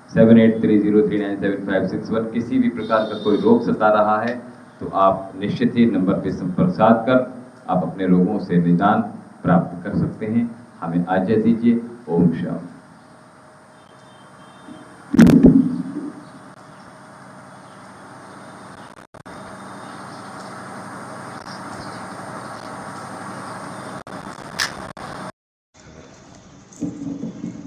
7830397561। किसी भी प्रकार का कोई रोग सता रहा है तो आप निश्चित ही नंबर पे संपर्क साध कर आप अपने रोगों से निदान प्राप्त कर सकते हैं। हमें आज्ञा दीजिए। ओम शांति।